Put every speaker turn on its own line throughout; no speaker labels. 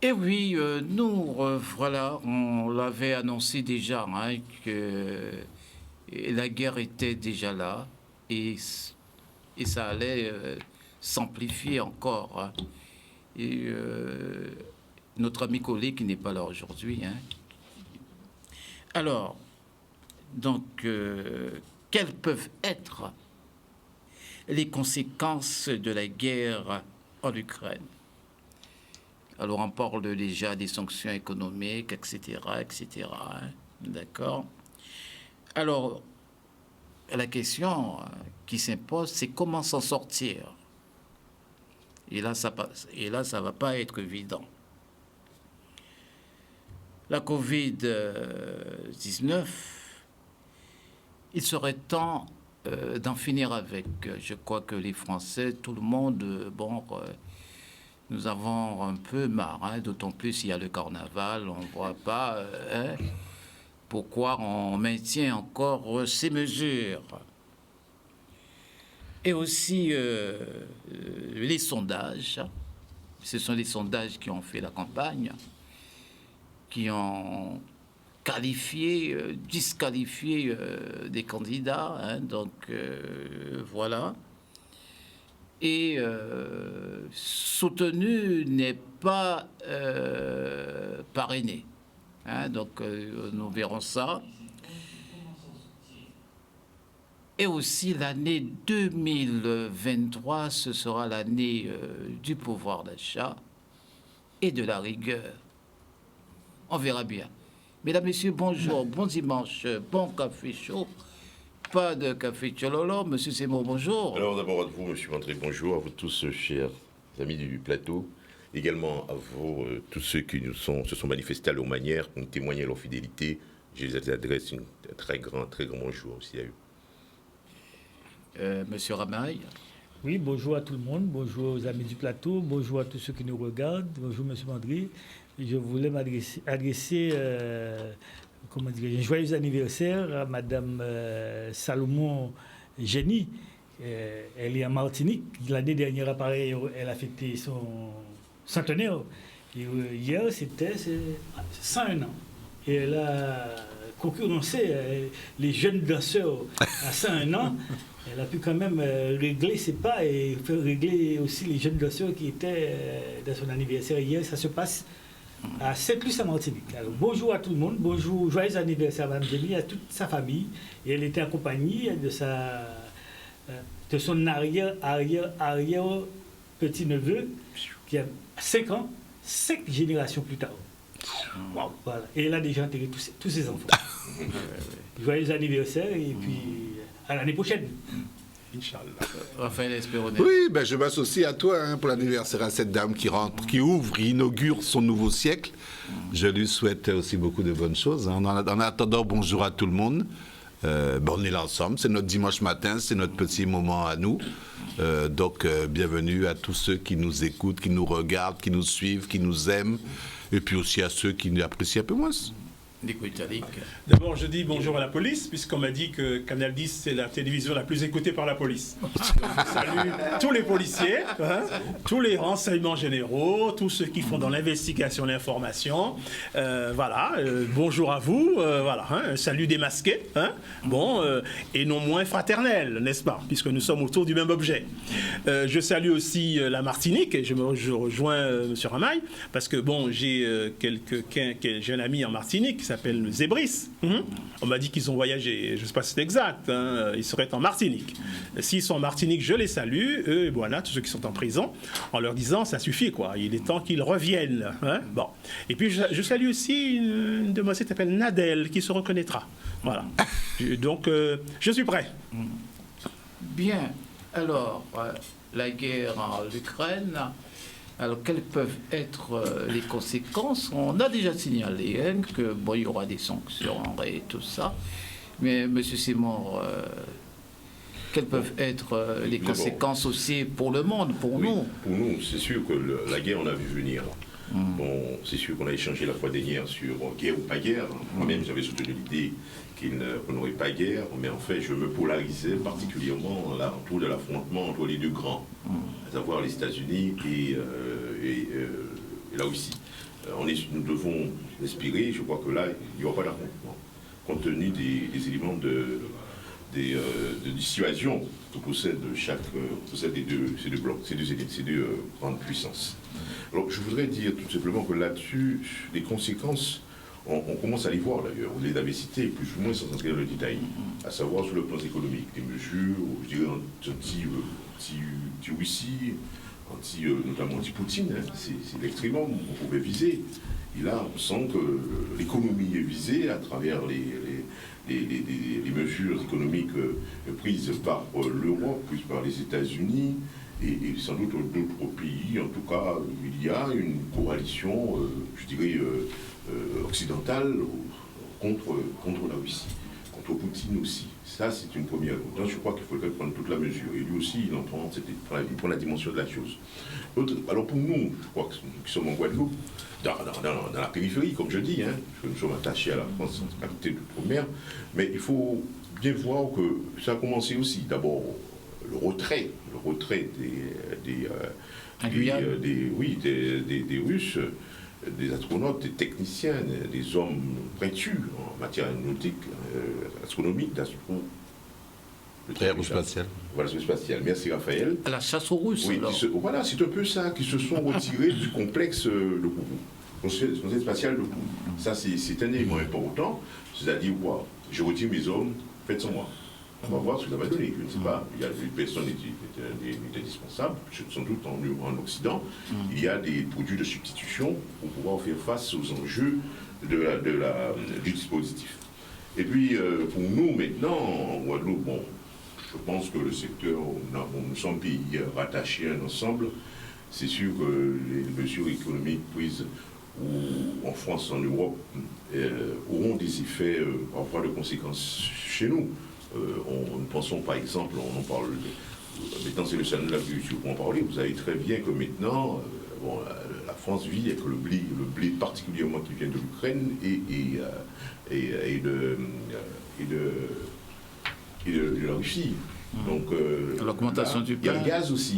Et oui, nous, voilà, on l'avait annoncé déjà, hein, que la guerre était déjà là et ça allait s'amplifier encore. Hein. Et notre ami collègue qui n'est pas là aujourd'hui. Hein. Alors, donc, quelles peuvent être les conséquences de la guerre en Ukraine? Alors, on parle déjà des sanctions économiques, etc., etc. Hein, d'accord. Alors, la question qui s'impose, c'est comment s'en sortir. Et là, ça va pas être évident. La Covid-19, il serait temps d'en finir avec. Je crois que les Français, tout le monde, nous avons un peu marre, hein, d'autant plus il y a le carnaval, on ne voit pas pourquoi on maintient encore ces mesures. Et aussi les sondages, ce sont les sondages qui ont fait la campagne, qui ont qualifié, disqualifié des candidats, hein, donc voilà. Et soutenu n'est pas parrainé. Hein, donc nous verrons ça. Et aussi l'année 2023, ce sera l'année du pouvoir d'achat et de la rigueur. On verra bien. Mesdames, Messieurs, bonjour, bon dimanche, bon café chaud. Pas de café Tchololo. Monsieur Seymour, bonjour.
Alors d'abord à vous, Monsieur André, bonjour. À vous tous, chers amis du plateau. Également à vous, tous ceux qui se sont manifestés à leur manière, ont témoigné leur fidélité. Je les adresse un très grand bonjour aussi à eux.
Monsieur Ramaille.
Oui, bonjour à tout le monde, bonjour aux amis du plateau, bonjour à tous ceux qui nous regardent, bonjour Monsieur André. Je voulais adresser un joyeux anniversaire à Madame Salomon Génie. Elle est en Martinique. L'année dernière, pareil, elle a fêté son centenaire. Et hier, c'était 101 ans. Et elle a concurrencé les jeunes danseurs à 101 ans. Elle a pu quand même régler ses pas et faire régler aussi les jeunes danseurs qui étaient dans son anniversaire hier. Ça se passe à Saint-Luce en Martinique. Alors, bonjour à tout le monde, bonjour, joyeux anniversaire à Mme Génie, à toute sa famille. Et elle était accompagnée de son arrière petit-neveu qui a 5 ans, 5 générations plus tard. Wow, voilà. Et elle a déjà intégré tous ses enfants. Joyeux anniversaire et puis à l'année prochaine.
Inch'Allah. Raphaël Espéronnet.
Oui, je m'associe à toi pour l'anniversaire à cette dame qui rentre, qui ouvre, qui inaugure son nouveau siècle. Je lui souhaite aussi beaucoup de bonnes choses. En attendant, bonjour à tout le monde. On est là ensemble, c'est notre dimanche matin, c'est notre petit moment à nous. Donc, bienvenue à tous ceux qui nous écoutent, qui nous regardent, qui nous suivent, qui nous aiment, et puis aussi à ceux qui nous apprécient un peu moins.
D'abord, je dis bonjour à la police, puisqu'on m'a dit que Canal 10, c'est la télévision la plus écoutée par la police. Donc, je salue tous les policiers, hein, tous les renseignements généraux, tous ceux qui font dans l'investigation, l'information. Voilà, bonjour à vous. Voilà, hein, un salut démasqué, hein, et non moins fraternel, n'est-ce pas, puisque nous sommes autour du même objet. Je salue aussi la Martinique, et je rejoins M. Ramaille, parce que j'ai j'ai un ami en Martinique qui s'appelle Zébris. On m'a dit qu'ils ont voyagé, je ne sais pas si c'est exact, hein, ils seraient en Martinique. S'ils sont en Martinique, je les salue, eux et voilà, tous ceux qui sont en prison, en leur disant ça suffit, quoi, il est temps qu'ils reviennent. Hein. Bon. Et puis je salue aussi une demoiselle qui s'appelle Nadèle, qui se reconnaîtra. Voilà. Donc, je suis prêt.
Bien. Alors, la guerre en Ukraine. Alors, quelles peuvent être les conséquences? On a déjà signalé que il y aura des sanctions et tout ça. Mais M. Seymour, Quelles peuvent être les conséquences aussi pour le monde, pour
Oui,
nous?
Pour nous, c'est sûr que la guerre, on a vu venir. Bon, c'est sûr qu'on a échangé la fois dernière sur guerre ou pas guerre. Moi-même, j'avais soutenu l'idée qu'on n'aurait pas guerre, mais en fait, je me polarisais particulièrement autour de l'affrontement entre les deux grands, à savoir les États-Unis et la Russie. Nous devons espérer, je crois que là, il n'y aura pas d'affrontement, compte tenu des éléments de dissuasion que possède ces deux blocs, ces deux grandes puissances. Alors, je voudrais dire tout simplement que là-dessus, les conséquences, on commence à les voir d'ailleurs. Vous les avez citées, plus ou moins sans entrer dans le détail, à savoir sur le plan économique, des mesures, je dirais, anti-Russie, notamment anti-Poutine, hein, c'est l'extrémum qu'on pouvait viser. Et là, on sent que l'économie est visée à travers les mesures économiques prises par l'Europe, prises par les États-Unis, et sans doute d'autres pays. En tout cas, il y a une coalition, je dirais, occidentale contre la Russie, contre Poutine aussi. Ça, c'est une première. Donc, je crois qu'il faudrait prendre toute la mesure. Et lui aussi, il prend la dimension de la chose. Alors pour nous, je crois que nous qui sommes en Guadeloupe, dans la périphérie, comme je dis, hein, parce que nous sommes attachés à la France, à côté de l'outre-mer, mais il faut bien voir que ça a commencé aussi. D'abord, le retrait des Russes, des astronautes, des techniciens, des hommes pointus en matière aéronautique, astronomique,
Aérospatial.
Voilà, spatial. Merci Raphaël.
À la chasse aux Russes.
Oui, voilà, c'est un peu ça, qui se sont retirés du complexe de Kourou, conseil spatial de Kourou. Ça, c'est un élément important, c'est-à-dire, wow, je retire mes hommes, faites sans moi. On va voir ce que ça va donner. Je ne sais pas, il y a une personne est indispensable, sans doute en Occident. Il y a des produits de substitution pour pouvoir faire face aux enjeux du dispositif. Et puis, pour nous, maintenant, en Guadeloupe, bon, je pense que le secteur, nous sommes pays rattachés à un ensemble. C'est sûr que les mesures économiques prises en France, en Europe, auront des effets, parfois de conséquences chez nous. Nous pensons par exemple, on en parle, maintenant c'est le salon de l'agriculture pour en parler, vous savez très bien que maintenant, la France vit avec le blé particulièrement qui vient de l'Ukraine et de la Russie. Donc,
l'augmentation du
il y a le gaz aussi.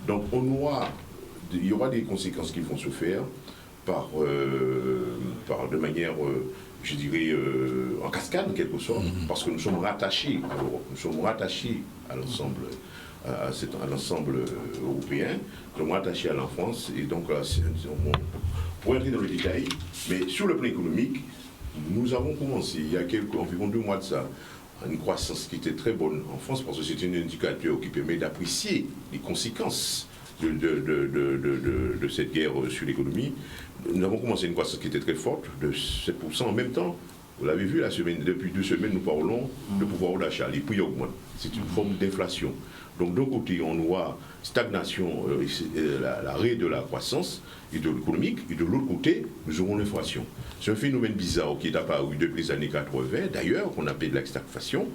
Donc il y aura des conséquences qui vont se faire de manière, je dirais, en cascade en quelque sorte, parce que nous sommes rattachés à l'Europe, nous sommes rattachés à l'ensemble européen, nous sommes rattachés à la France, et donc pour entrer dans le détail, mais sur le plan économique, nous avons commencé il y a environ 2 mois de ça, une croissance qui était très bonne en France, parce que c'est un indicateur qui permet d'apprécier les conséquences de cette guerre sur l'économie. Nous avons commencé une croissance qui était très forte, de 7%. En même temps, vous l'avez vu, depuis 2 semaines, nous parlons de pouvoir d'achat. Les prix augmentent. C'est une forme d'inflation. Donc d'un côté, on voit stagnation, l'arrêt de la croissance et de l'économique, et de l'autre côté, nous aurons l'inflation. C'est un phénomène bizarre qui est apparu depuis les années 80, d'ailleurs, qu'on appelle la stagflation.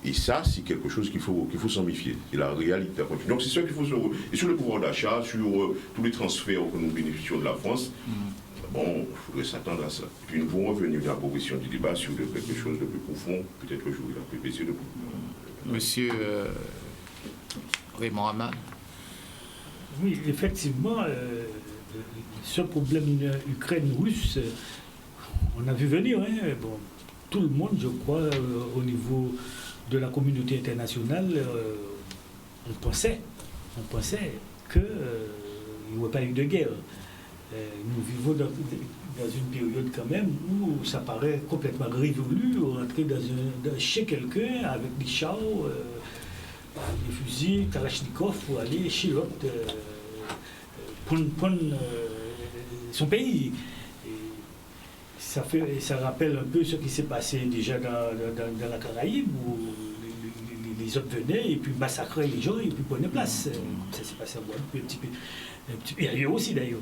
Et ça, c'est quelque chose qu'il faut s'en méfier. C'est la réalité. Donc c'est ça qu'il faut se... Et sur le pouvoir d'achat, sur tous les transferts que nous bénéficions de la France, bon, il faudrait s'attendre à ça. Puis nous pourrons revenir dans la progression du débat sur quelque chose de plus profond, peut-être le jour de la PPC de
Monsieur Raymond Hamad.
Oui, effectivement, ce problème Ukraine-Russe, on a vu venir. Hein. Bon, tout le monde, je crois, au niveau de la communauté internationale, on pensait qu'il n'y aurait pas eu de guerre. Nous vivons dans une période quand même où ça paraît complètement révolu, rentrer chez quelqu'un avec des chars, des fusils, Kalachnikov, pour aller chez l'autre, prendre son pays. Ça rappelle un peu ce qui s'est passé déjà dans la Caraïbe, où les autres venaient et puis massacraient les gens et puis prenaient place. Ça s'est passé à Guadeloupe un petit peu. Et ailleurs aussi d'ailleurs.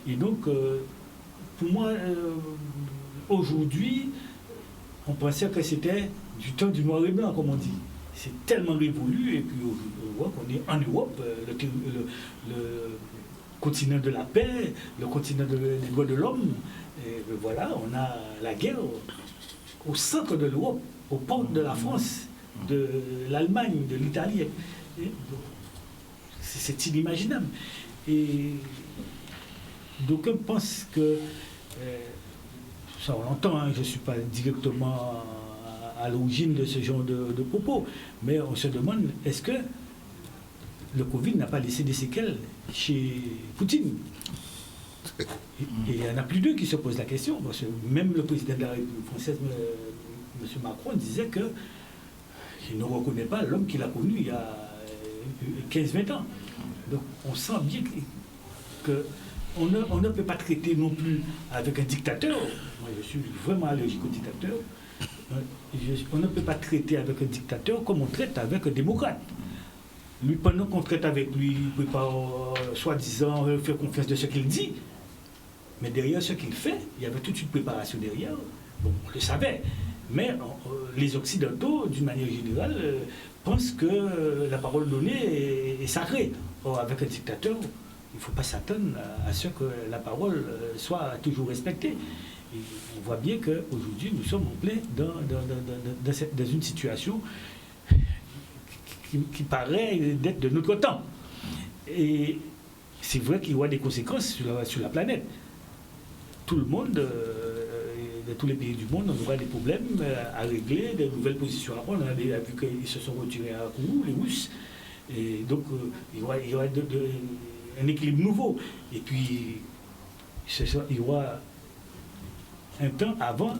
Et donc, pour moi, aujourd'hui, on pensait que c'était du temps du noir et blanc, comme on dit. c'est tellement révolu, et puis on voit qu'on est en Europe, le continent de la paix, le continent des droits de l'homme. Et voilà, on a la guerre au centre de l'Europe, aux portes de la France, de l'Allemagne, de l'Italie. C'est inimaginable. Et d'aucuns pensent que, ça on l'entend, hein, je ne suis pas directement à l'origine de ce genre de propos, mais on se demande, est-ce que le Covid n'a pas laissé des séquelles chez Poutine? Et il n'y en a plus deux qui se posent la question, parce que même le président de la République française, M. Macron, disait qu'il ne reconnaît pas l'homme qu'il a connu il y a 15-20 ans. Donc on sent bien qu'on ne peut pas traiter non plus avec un dictateur. Moi, je suis vraiment allergique au dictateur. On ne peut pas traiter avec un dictateur comme on traite avec un démocrate. Lui, pendant qu'on traite avec lui, il ne peut pas, soi-disant, faire confiance de ce qu'il dit. Mais derrière ce qu'il fait, il y avait toute une préparation derrière. Bon, on le savait. Mais les Occidentaux, d'une manière générale, pensent que la parole donnée est sacrée. Or, avec un dictateur, il ne faut pas s'attendre à ce que la parole soit toujours respectée. Et on voit bien qu'aujourd'hui, nous sommes en plein dans une situation qui paraît d'être de notre temps. Et c'est vrai qu'il y aura des conséquences sur la planète. Tout le monde, de tous les pays du monde, on aura des problèmes à régler, des nouvelles positions à prendre. On a vu qu'ils se sont retirés à Kourou, les Russes. Et donc, il y aura un équilibre nouveau. Et puis, il y aura un temps avant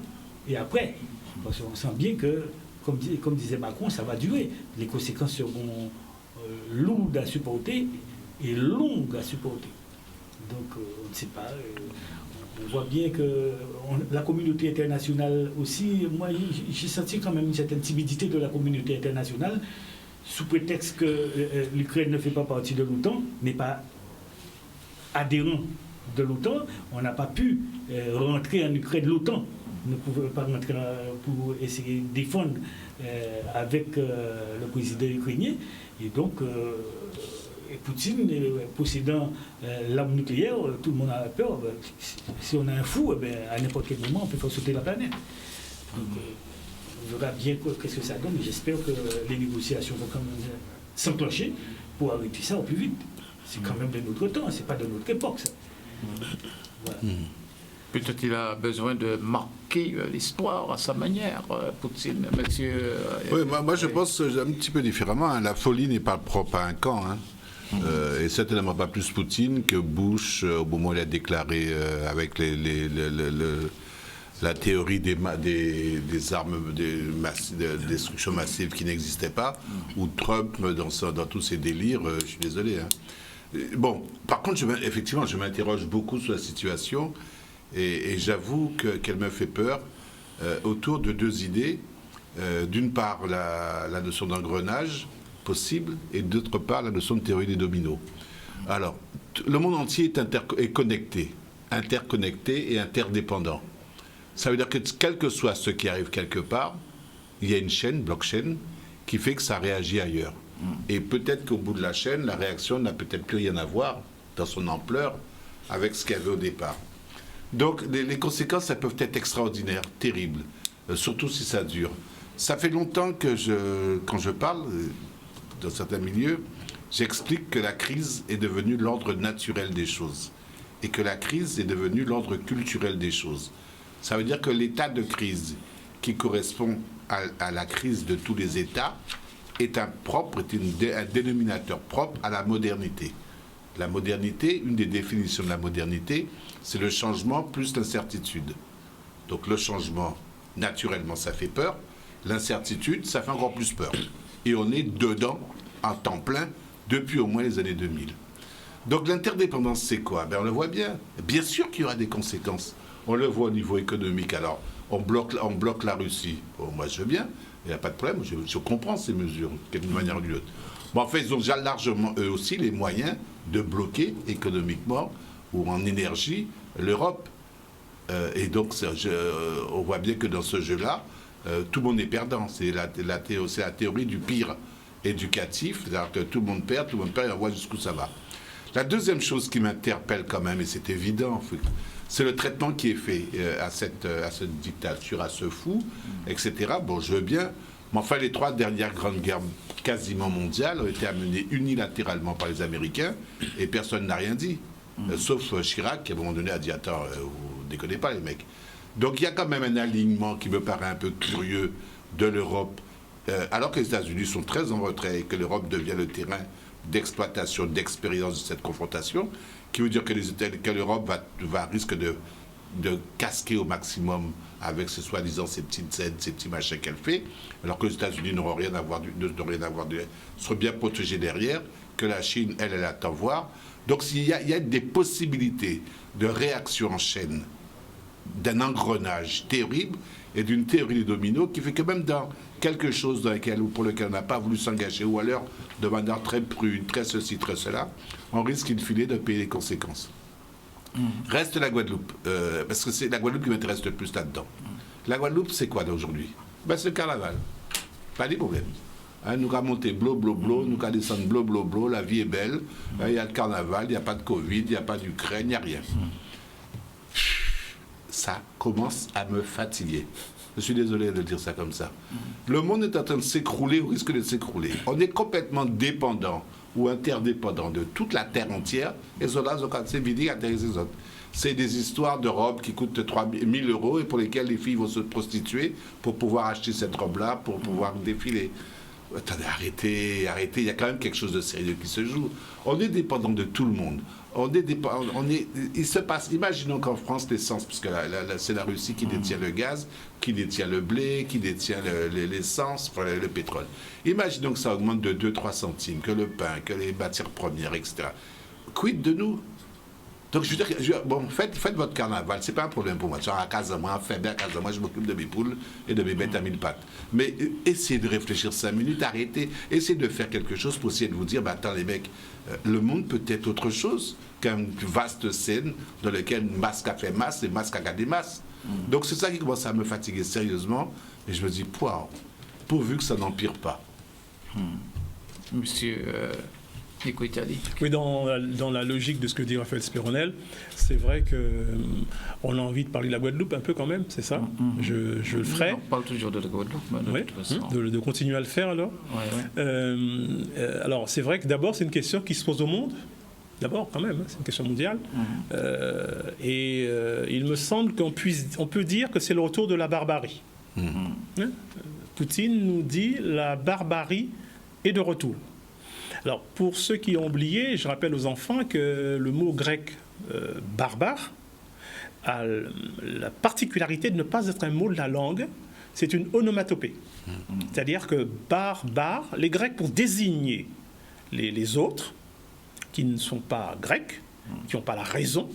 et après. Parce qu'on sent bien que, comme disait Macron, ça va durer. Les conséquences seront lourdes à supporter et longues à supporter. Donc, on ne sait pas. On voit bien que la communauté internationale aussi, moi j'ai senti quand même une certaine timidité de la communauté internationale, sous prétexte que l'Ukraine ne fait pas partie de l'OTAN, n'est pas adhérent de l'OTAN. On n'a pas pu rentrer en Ukraine, l'OTAN ne pouvait pas rentrer pour essayer de défendre avec le président ukrainien. Et donc, Poutine, possédant l'arme nucléaire, tout le monde a peur. Si on a un fou, à n'importe quel moment, on peut faire sauter la planète. Donc, on verra bien qu'est-ce que ça donne. J'espère que les négociations vont quand même s'enclencher pour arrêter ça au plus vite. C'est quand même de notre temps, c'est pas de notre époque, ça. Voilà.
Peut-être qu'il a besoin de marquer l'histoire à sa manière, Poutine, monsieur.
Oui, moi je pense un petit peu différemment. Hein. La folie n'est pas propre à un camp. Hein. Et certainement pas plus Poutine que Bush, au moment où il a déclaré avec la théorie des armes de destruction massive qui n'existaient pas, ou Trump dans tous ses délires, je suis désolé. Hein. Bon, par contre, effectivement, je m'interroge beaucoup sur la situation, et j'avoue qu'elle me fait peur autour de deux idées. D'une part, la notion d'engrenage possible, et d'autre part, la notion de théorie des dominos. Alors, le monde entier est connecté, interconnecté et interdépendant. Ça veut dire que quel que soit ce qui arrive quelque part, il y a une chaîne, blockchain, qui fait que ça réagit ailleurs. Et peut-être qu'au bout de la chaîne, la réaction n'a peut-être plus rien à voir dans son ampleur avec ce qu'il y avait au départ. Donc les conséquences, elles peuvent être extraordinaires, terribles, surtout si ça dure. Ça fait longtemps que quand je parle, dans certains milieux, j'explique que la crise est devenue l'ordre naturel des choses et que la crise est devenue l'ordre culturel des choses. Ça veut dire que l'état de crise qui correspond à la crise de tous les États est un dénominateur propre à la modernité. La modernité, une des définitions de la modernité, c'est le changement plus l'incertitude. Donc le changement, naturellement, ça fait peur. L'incertitude, ça fait encore plus peur. Et on est dedans, en temps plein, depuis au moins les années 2000. Donc l'interdépendance, c'est quoi? On le voit bien. Bien sûr qu'il y aura des conséquences. On le voit au niveau économique. Alors, on bloque la Russie. Bon, moi, je veux bien. Il n'y a pas de problème. Je comprends ces mesures, d'une manière ou d'une autre. Bon, en fait, ils ont déjà largement, eux aussi, les moyens de bloquer économiquement ou en énergie l'Europe. Et donc, on voit bien que dans ce jeu-là, tout le monde est perdant. C'est la théorie du pire éducatif, c'est-à-dire que tout le monde perd, et on voit jusqu'où ça va. La deuxième chose qui m'interpelle quand même, et c'est évident, c'est le traitement qui est fait à cette dictature, à ce fou, etc. Bon, je veux bien, mais enfin, les 3 dernières grandes guerres quasiment mondiales ont été amenées unilatéralement par les Américains, et personne n'a rien dit. Sauf Chirac, qui à un moment donné a dit « Attends, vous déconnez pas les mecs ». Donc il y a quand même un alignement qui me paraît un peu curieux de l'Europe, alors que les États-Unis sont très en retrait et que l'Europe devient le terrain d'exploitation, d'expérience de cette confrontation, qui veut dire que l'Europe risque de casquer au maximum avec ces soi-disant ces petites aides, ces petits machins qu'elle fait, alors que les États-Unis n'auront rien à voir, seront bien protégés derrière, que la Chine, elle attend voir. Donc il y a des possibilités de réaction en chaîne, d'un engrenage terrible et d'une théorie des dominos qui fait que même dans quelque chose pour lequel on n'a pas voulu s'engager, ou alors de manière très prude, très ceci, très cela, on risque in fine de payer les conséquences. Reste la Guadeloupe, parce que c'est la Guadeloupe qui m'intéresse le plus là-dedans. La Guadeloupe, c'est quoi d'aujourd'hui? C'est le carnaval, pas de problème. Nous avons monté blo, nous avons descendu blo, la vie est belle, il y a le carnaval, il n'y a pas de Covid, il n'y a pas d'Ukraine, il n'y a rien. Ça commence à me fatiguer. Je suis désolé de dire ça comme ça. Le monde est en train de s'écrouler ou risque de s'écrouler. On est complètement dépendant ou interdépendant de toute la terre entière, et cela, c'est vidé à les autres. C'est des histoires de robes qui coûtent 3 000 € et pour lesquelles les filles vont se prostituer pour pouvoir acheter cette robe-là, pour pouvoir défiler. Attendez, arrêtez, il y a quand même quelque chose de sérieux qui se joue. On est dépendant de tout le monde. Il se passe, imaginons qu'en France, l'essence, puisque c'est la Russie qui détient le gaz, qui détient le blé, qui détient l'essence, le pétrole. Imaginons que ça augmente de 2-3 centimes, que le pain, que les matières premières, etc. Quid de nous? Donc, je veux dire, faites votre carnaval, c'est pas un problème pour moi. Je suis à Casamance, je m'occupe de mes poules et de mes bêtes à 1000 pattes. Mais essayez de réfléchir 5 minutes, arrêtez, essayez de faire quelque chose pour essayer de vous dire, attends les mecs, le monde peut être autre chose qu'une vaste scène dans laquelle masque a fait masse et masque a gardé masse. Donc, c'est ça qui commence à me fatiguer sérieusement. Et je me dis, pourvu que ça n'empire pas.
Monsieur...
Oui, dans la logique de ce que dit Raphaël Spéronel, c'est vrai qu'on a envie de parler de la Guadeloupe un peu quand même, c'est ça? Je le ferai.
On parle toujours de la Guadeloupe,
oui, de toute façon. De continuer à le faire alors. Alors, c'est vrai que d'abord, c'est une question qui se pose au monde. D'abord, quand même, c'est une question mondiale. Il me semble qu'on peut dire que c'est le retour de la barbarie. Poutine nous dit la barbarie est de retour. Alors, pour ceux qui ont oublié, je rappelle aux enfants que le mot grec barbare a la particularité de ne pas être un mot de la langue, c'est une onomatopée. C'est-à-dire que barbare, les Grecs, pour désigner les autres, qui ne sont pas grecs, qui n'ont pas la raison,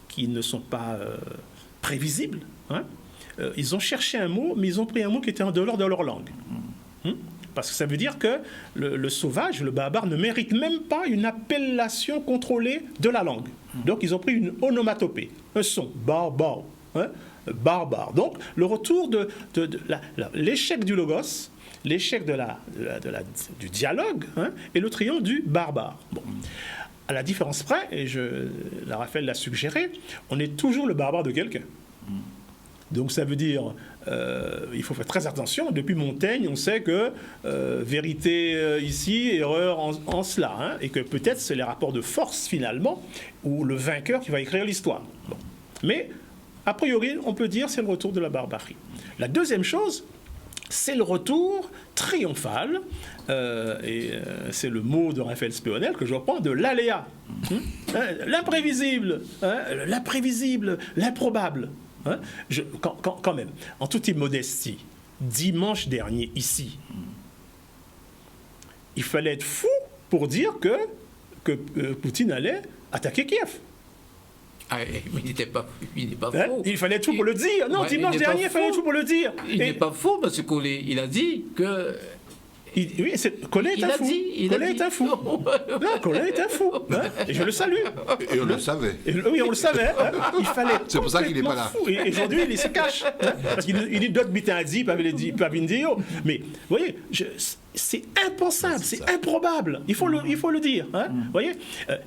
qui ne sont pas prévisibles, ils ont cherché un mot, mais ils ont pris un mot qui était en dehors de leur langue. Parce que ça veut dire que le sauvage, le barbare, ne mérite même pas une appellation contrôlée de la langue. Donc, ils ont pris une onomatopée, un son, barbare, barbare. Donc, le retour de l'échec du logos, l'échec du dialogue, et le triomphe du barbare. Bon. À la différence près, et Raphaël l'a suggéré, on est toujours le barbare de quelqu'un. Donc ça veut dire, il faut faire très attention. Depuis Montaigne, on sait que vérité ici, erreur en cela, et que peut-être c'est les rapports de force finalement, ou le vainqueur qui va écrire l'histoire. Bon. Mais a priori, on peut dire c'est le retour de la barbarie. La deuxième chose, c'est le retour triomphal, et c'est le mot de Raphaël Spéronel que je reprends, de l'aléa, l'imprévisible, l'improbable. Quand même, en toute immodestie, dimanche dernier, ici, il fallait être fou pour dire que Poutine allait attaquer Kiev.
Ah, mais il n'est pas faux.
Il fallait être fou pour le dire. Non, dimanche dernier, il fallait être fou pour le dire.
Il n'est pas faux parce qu'il a dit que
Oui, Colin est un fou. Colin est un fou. Non, Colin est un fou. Hein, et je le salue.
Et on le savait.
Oui, on le savait. Hein, il fallait.
C'est pour ça qu'il n'est pas là.
Fou. Et aujourd'hui, il se cache. Hein, parce qu'il dit d'autres bitadis, pas Vindio. Mais, vous voyez, c'est impensable, c'est improbable. Il faut le dire. Hein, vous voyez.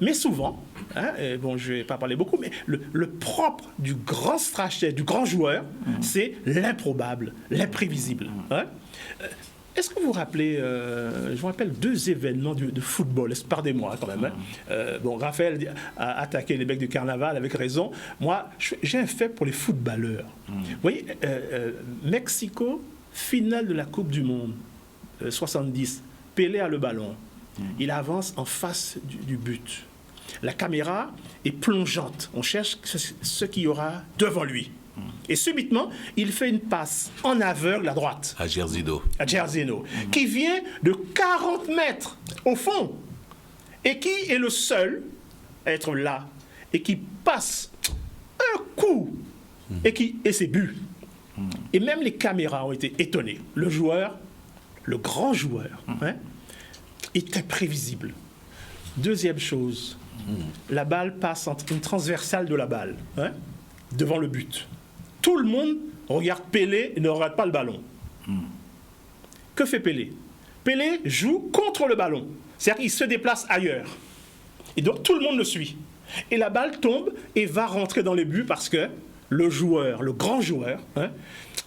Mais souvent, hein, bon, je ne vais pas parler beaucoup, mais le propre du grand stratège, du grand joueur, c'est l'improbable, l'imprévisible. Hein. Est-ce que vous vous rappelez, je vous rappelle 2 événements de football, pardonnez-moi quand même. Hein. Bon, Raphaël a attaqué les mecs du carnaval avec raison. Moi, j'ai un fait pour les footballeurs. Vous voyez, Mexico, finale de la Coupe du Monde, 70, Pelé a le ballon. Il avance en face du but. La caméra est plongeante. On cherche ce qu'il y aura devant lui. Et subitement, il fait une passe en aveugle à droite.
À Gersino.
Qui vient de 40 mètres au fond. Et qui est le seul à être là. Et qui passe un coup. Et c'est but. Et même les caméras ont été étonnées. Le joueur, le grand joueur, hein, est imprévisible. Deuxième chose, la balle passe entre une transversale de la balle, hein, devant le but. Tout le monde regarde Pelé et ne regarde pas le ballon. Que fait Pelé? Pelé joue contre le ballon. C'est-à-dire qu'il se déplace ailleurs. Et donc tout le monde le suit. Et la balle tombe et va rentrer dans les buts parce que le joueur, le grand joueur, hein,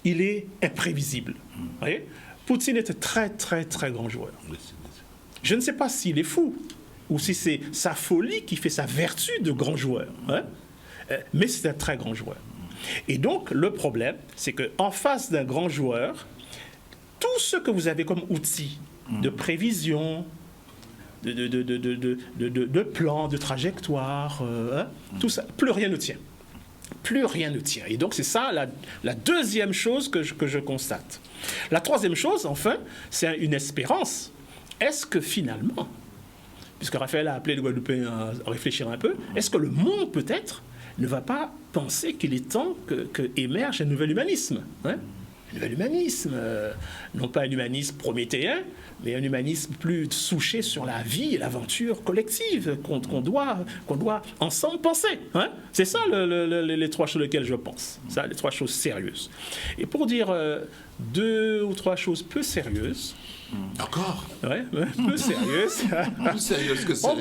il est imprévisible. Vous voyez? Poutine est un très, très, très grand joueur. Je ne sais pas s'il est fou ou si c'est sa folie qui fait sa vertu de grand joueur. Hein? Mais c'est un très grand joueur. Et donc, le problème, c'est qu'en face d'un grand joueur, tout ce que vous avez comme outils de prévision, de plan, de trajectoire, hein, tout ça, plus rien ne tient. Plus rien ne tient. Et donc, c'est ça la deuxième chose que je constate. La troisième chose, enfin, c'est une espérance. Est-ce que finalement, puisque Raphaël a appelé les Guadeloupéens à réfléchir un peu, est-ce que le monde, peut-être, ne va pas penser qu'il est temps que émerge un nouvel humanisme, hein? Un nouvel humanisme, non pas un humanisme prométhéen, mais un humanisme plus souché sur la vie et l'aventure collective qu'on doit ensemble penser. Hein? C'est ça les 3 choses auxquelles je pense. Ça, les 3 choses sérieuses. Et pour dire 2 ou 3 choses peu sérieuses.
Encore?
Ouais, peu sérieuses.
Plus sérieuse que sérieuse.
En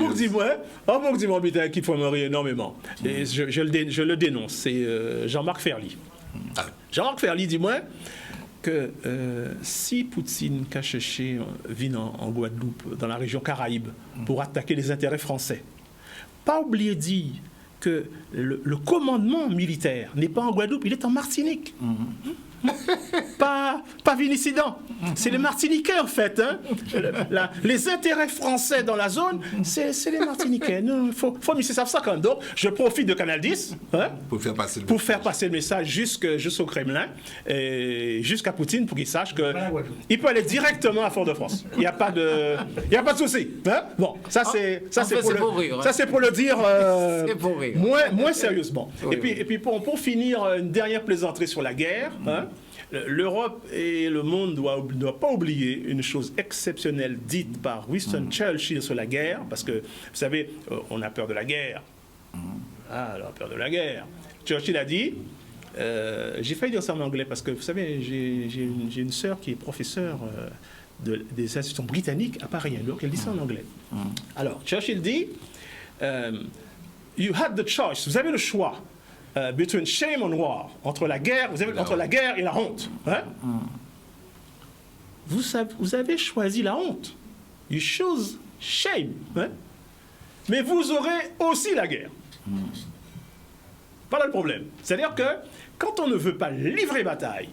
boucle, dis-moi, qu'il faut me rire énormément. Et je le dénonce. C'est Jean-Marc Ferly. Jean-Marc Ferly, dis-moi, que si Poutine Cacheché vient en Guadeloupe, dans la région Caraïbe, pour attaquer les intérêts français, pas oublier de dire que le commandement militaire n'est pas en Guadeloupe, il est en Martinique. Pas Vinicident. C'est les Martiniquais, en fait. Hein. Les intérêts français dans la zone, c'est les Martiniquais. Il faut misser ça quand même. Donc, je profite de Canal 10 hein, pour faire passer le message jusqu'au Kremlin et jusqu'à Poutine pour qu'il sache qu'il peut aller directement à Fort-de-France. Il n'y a pas de souci. Hein. Bon, ça c'est pour le dire moins sérieusement. Oui, et puis pour finir, une dernière plaisanterie sur la guerre. Hein. L'Europe et le monde ne doivent pas oublier une chose exceptionnelle dite par Winston Churchill sur la guerre, parce que, vous savez, on a peur de la guerre. Ah, on a peur de la guerre. Churchill a dit, j'ai failli dire ça en anglais, parce que, vous savez, j'ai une sœur qui est professeure des institutions britanniques à Paris, donc elle dit ça en anglais. Alors, Churchill dit, you had the choice, vous avez le choix. Between shame and war, entre la guerre et la honte. Hein? Vous avez choisi la honte. You chose shame. Hein? Mais vous aurez aussi la guerre. Voilà le problème. C'est-à-dire que quand on ne veut pas livrer bataille,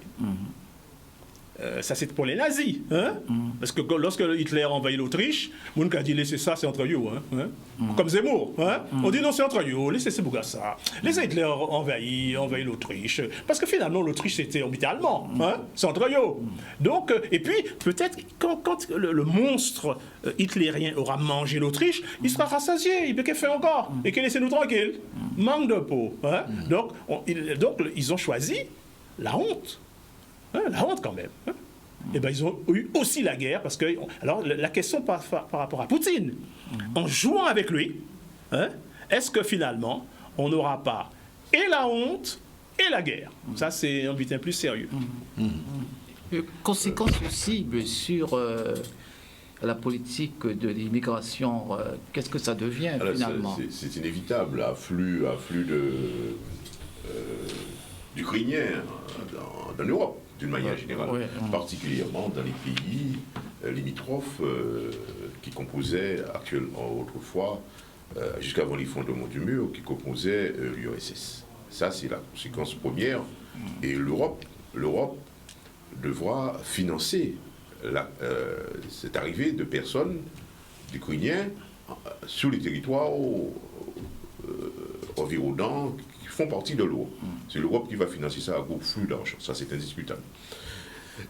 ça c'est pour les nazis. Hein? Parce que lorsque Hitler envahit l'Autriche, Mounka a dit laissez ça, c'est entre you. Hein? Comme Zemmour. Hein? On dit non, c'est entre you, laissez ces bougas ça. Laissez Hitler envahit l'Autriche. Parce que finalement, l'Autriche c'était allemand. Hein? C'est entre you. Donc, et puis, peut-être quand le monstre hitlérien aura mangé l'Autriche, il sera rassasié. Il peut qu'elle fait encore. Et qu'il laisse nous tranquille. Manque de peau. Hein? Donc, ils ont choisi la honte. La honte quand même. eh ben, ils ont eu aussi la guerre, parce que, alors la question par rapport à Poutine, en jouant avec lui, hein, est-ce que finalement, on n'aura pas et la honte et la guerre? Ça, c'est un butin plus sérieux.
Conséquence aussi sur la politique de l'immigration, qu'est-ce que ça devient
Alors,
finalement?
c'est inévitable, afflux d'Ukrainiens dans l'Europe, d'une manière générale, particulièrement dans les pays limitrophes qui composaient actuellement, autrefois, jusqu'avant l'effondrement du mur, qui composaient l'URSS. Ça, c'est la conséquence première. Et l'Europe devra financer cette arrivée de personnes, d'Ukrainiens, sur les territoires environnants qui font partie de l'Europe. C'est l'Europe qui va financer ça à gros flux d'argent. Ça, c'est indiscutable.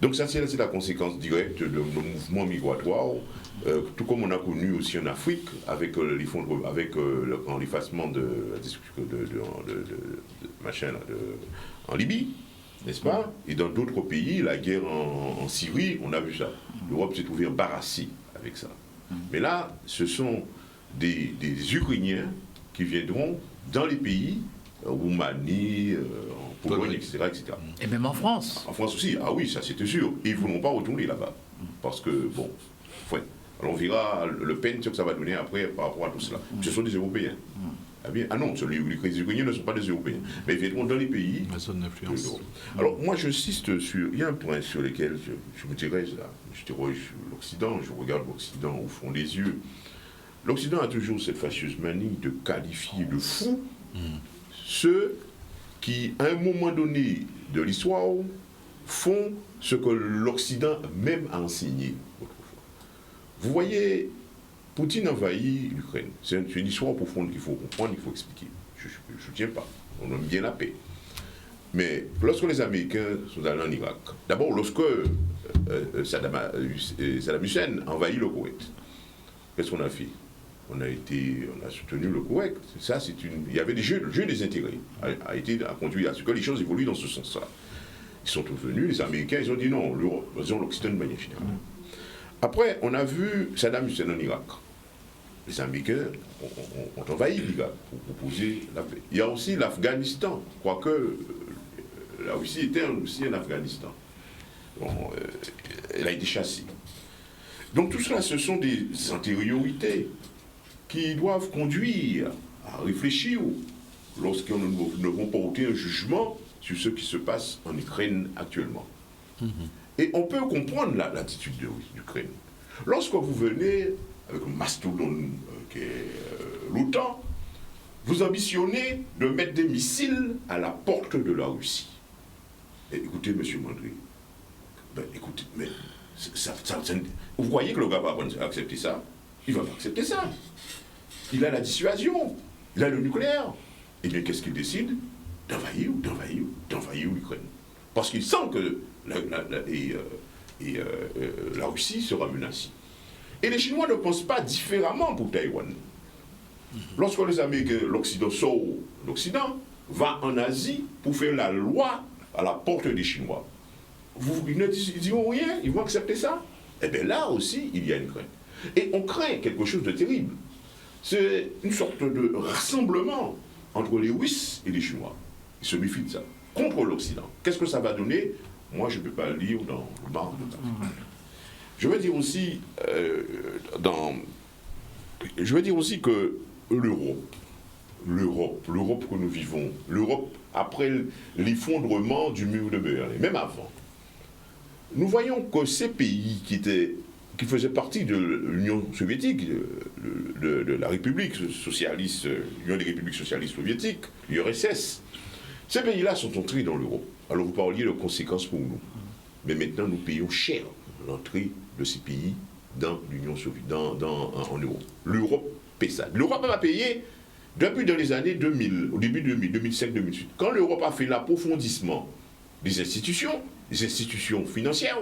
Donc ça, c'est la conséquence directe de nos mouvements migratoires, tout comme on a connu aussi en Afrique, avec l'effacement en Libye, n'est-ce pas? Et dans d'autres pays, la guerre en Syrie, on a vu ça. L'Europe s'est trouvée embarrassée avec ça. Mais là, ce sont des Ukrainiens qui viendront dans les pays, Roumanie, en Pologne, etc., etc.
Et même en France.
En France aussi, ah oui, ça c'était sûr. Et ils ne voudront pas retourner là-bas. Parce que, bon, ouais. Alors on verra le peine que ça va donner après par rapport à tout cela. Ce sont des Européens. Ah, bien, ah non, les Ukrainiens ne sont pas des Européens. Mais ils viendront dans les pays.
La zone d'influence.
Alors moi, j'insiste sur. Il y a un point sur lequel je me dirais, je interroge l'Occident, je regarde l'Occident au fond des yeux. L'Occident a toujours cette fâcheuse manie de qualifier de fous ceux qui, à un moment donné de l'histoire, font ce que l'Occident même a enseigné autrefois. Vous voyez, Poutine envahit l'Ukraine. C'est une histoire profonde qu'il faut comprendre, il faut expliquer. Je ne soutiens pas. On aime bien la paix. Mais lorsque les Américains sont allés en Irak, d'abord lorsque Saddam Hussein envahit le Koweït, qu'est-ce qu'on a fait? On a soutenu le Koweït. Ça, il y avait des jeux des intérêts, a conduit à ce que les choses évoluent dans ce sens-là. Ils sont venus, les Américains, ils ont dit non, l'Occident de manière générale. Après, on a vu Saddam Hussein en Irak. Les Américains ont envahi l'Irak pour proposer la paix. Il y a aussi l'Afghanistan, quoique la Russie était aussi en Afghanistan. Bon, elle a été chassée. Donc tout cela, ce sont des antériorités qui doivent conduire à réfléchir lorsqu'on ne vont porter un jugement sur ce qui se passe en Ukraine actuellement. Et on peut comprendre l'attitude de l'Ukraine. Lorsque vous venez avec un mastodonte qui est l'OTAN, vous ambitionnez de mettre des missiles à la porte de la Russie. Et écoutez, M. Mandry, écoutez, mais vous croyez que le gars va accepter ça? Il ne va pas accepter ça. Il a la dissuasion, il a le nucléaire. Eh bien, qu'est-ce qu'il décide? D'envahir l'Ukraine. Parce qu'il sent que la Russie sera menacée. Et les Chinois ne pensent pas différemment pour Taïwan. Lorsque les Américains, l'Occident sort, l'Occident va en Asie pour faire la loi à la porte des Chinois. Ils ne diront rien, ils vont accepter ça. Eh bien là aussi, il y a une crainte. Et on craint quelque chose de terrible. C'est une sorte de rassemblement entre les Russes et les Chinois. Ils se méfient de ça, contre l'Occident. Qu'est-ce que ça va donner? Moi, je ne peux pas le lire dans le marbre de Paris. Je veux dire aussi que l'Europe que nous vivons, l'Europe après l'effondrement du mur de Berlin, même avant, nous voyons que ces pays qui faisaient partie de l'Union soviétique, de la République socialiste, l'Union des républiques socialistes soviétiques, l'URSS, ces pays-là sont entrés dans l'Europe. Alors vous parliez de conséquences pour nous. Mais maintenant, nous payons cher l'entrée de ces pays dans l'Union soviétique, en Europe. L'Europe paie ça. L'Europe va payer depuis dans les années 2000, au début de 2005, 2008. Quand l'Europe a fait l'approfondissement des institutions financières,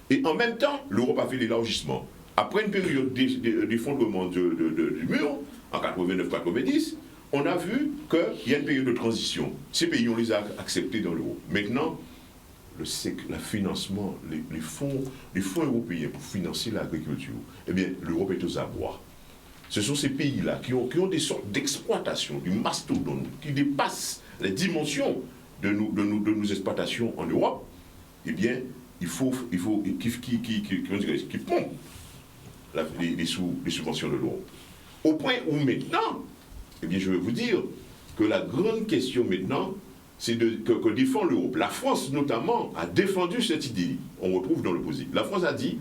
et en même temps, l'Europe a fait l'élargissement. Après une période d'effondrement du mur, en 89-90, on a vu qu'il y a une période de transition. Ces pays, on les a acceptés dans l'euro. Maintenant, le financement, les fonds européens pour financer l'agriculture, eh bien, l'Europe est aux abois. Ce sont ces pays-là qui ont des sortes d'exploitation, du mastodonte, qui dépassent les dimensions de nos exploitations en Europe. Eh bien, il faut qui pompent les subventions de l'Europe. Au point où maintenant, eh bien, je vais vous dire que la grande question maintenant, c'est que défend l'Europe. La France, notamment, a défendu cette idée. On retrouve dans l'opposé. La France a dit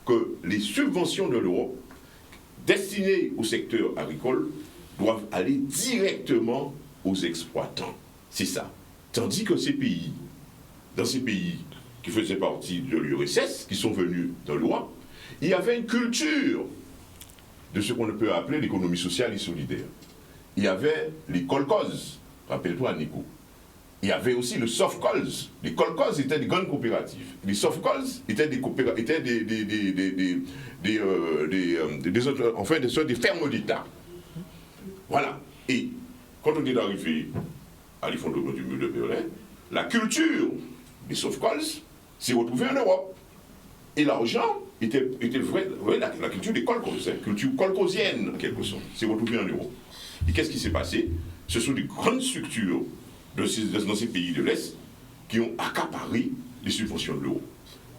que les subventions de l'Europe destinées au secteur agricole doivent aller directement aux exploitants. C'est ça. Tandis que dans ces pays qui faisaient partie de l'URSS, qui sont venus dans l'Europe, il y avait une culture de ce qu'on peut appeler l'économie sociale et solidaire. Il y avait les kolkhozes, rappelle-toi Nico. Il y avait aussi le softkolz. Les kolkhozes étaient des grandes coopératives. Les softkolz étaient des fermes d'État. Voilà. Et quand on est arrivé à l'effondrement du mur de Berlin, la culture des softkolz s'est retrouvée en Europe. Et l'argent était la culture des kolkhozes, culture kolkhozienne en quelque sorte, s'est retrouvée en Europe. Et qu'est-ce qui s'est passé? Ce sont des grandes structures dans ces pays de l'Est qui ont accaparé les subventions de l'euro.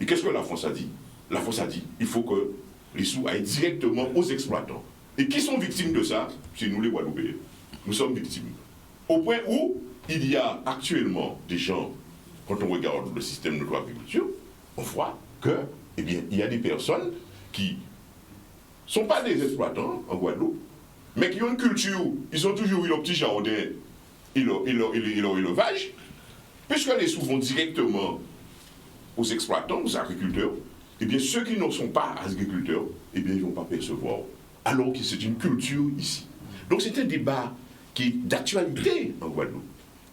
Et qu'est-ce que la France a dit? La France a dit il faut que les sous aillent directement aux exploitants. Et qui sont victimes de ça? C'est nous les Guadeloupéens. Nous sommes victimes. Au point où il y a actuellement des gens, quand on regarde le système de notre agriculture, on voit que, eh bien, il y a des personnes qui ne sont pas des exploitants en Guadeloupe, mais qui ont une culture, ils ont toujours eu leur petit jardin et leur élevage, puisque les sous vont directement aux exploitants, aux agriculteurs, eh bien ceux qui ne sont pas agriculteurs, eh bien ils ne vont pas percevoir, alors que c'est une culture ici. Donc c'est un débat qui est d'actualité en Guadeloupe,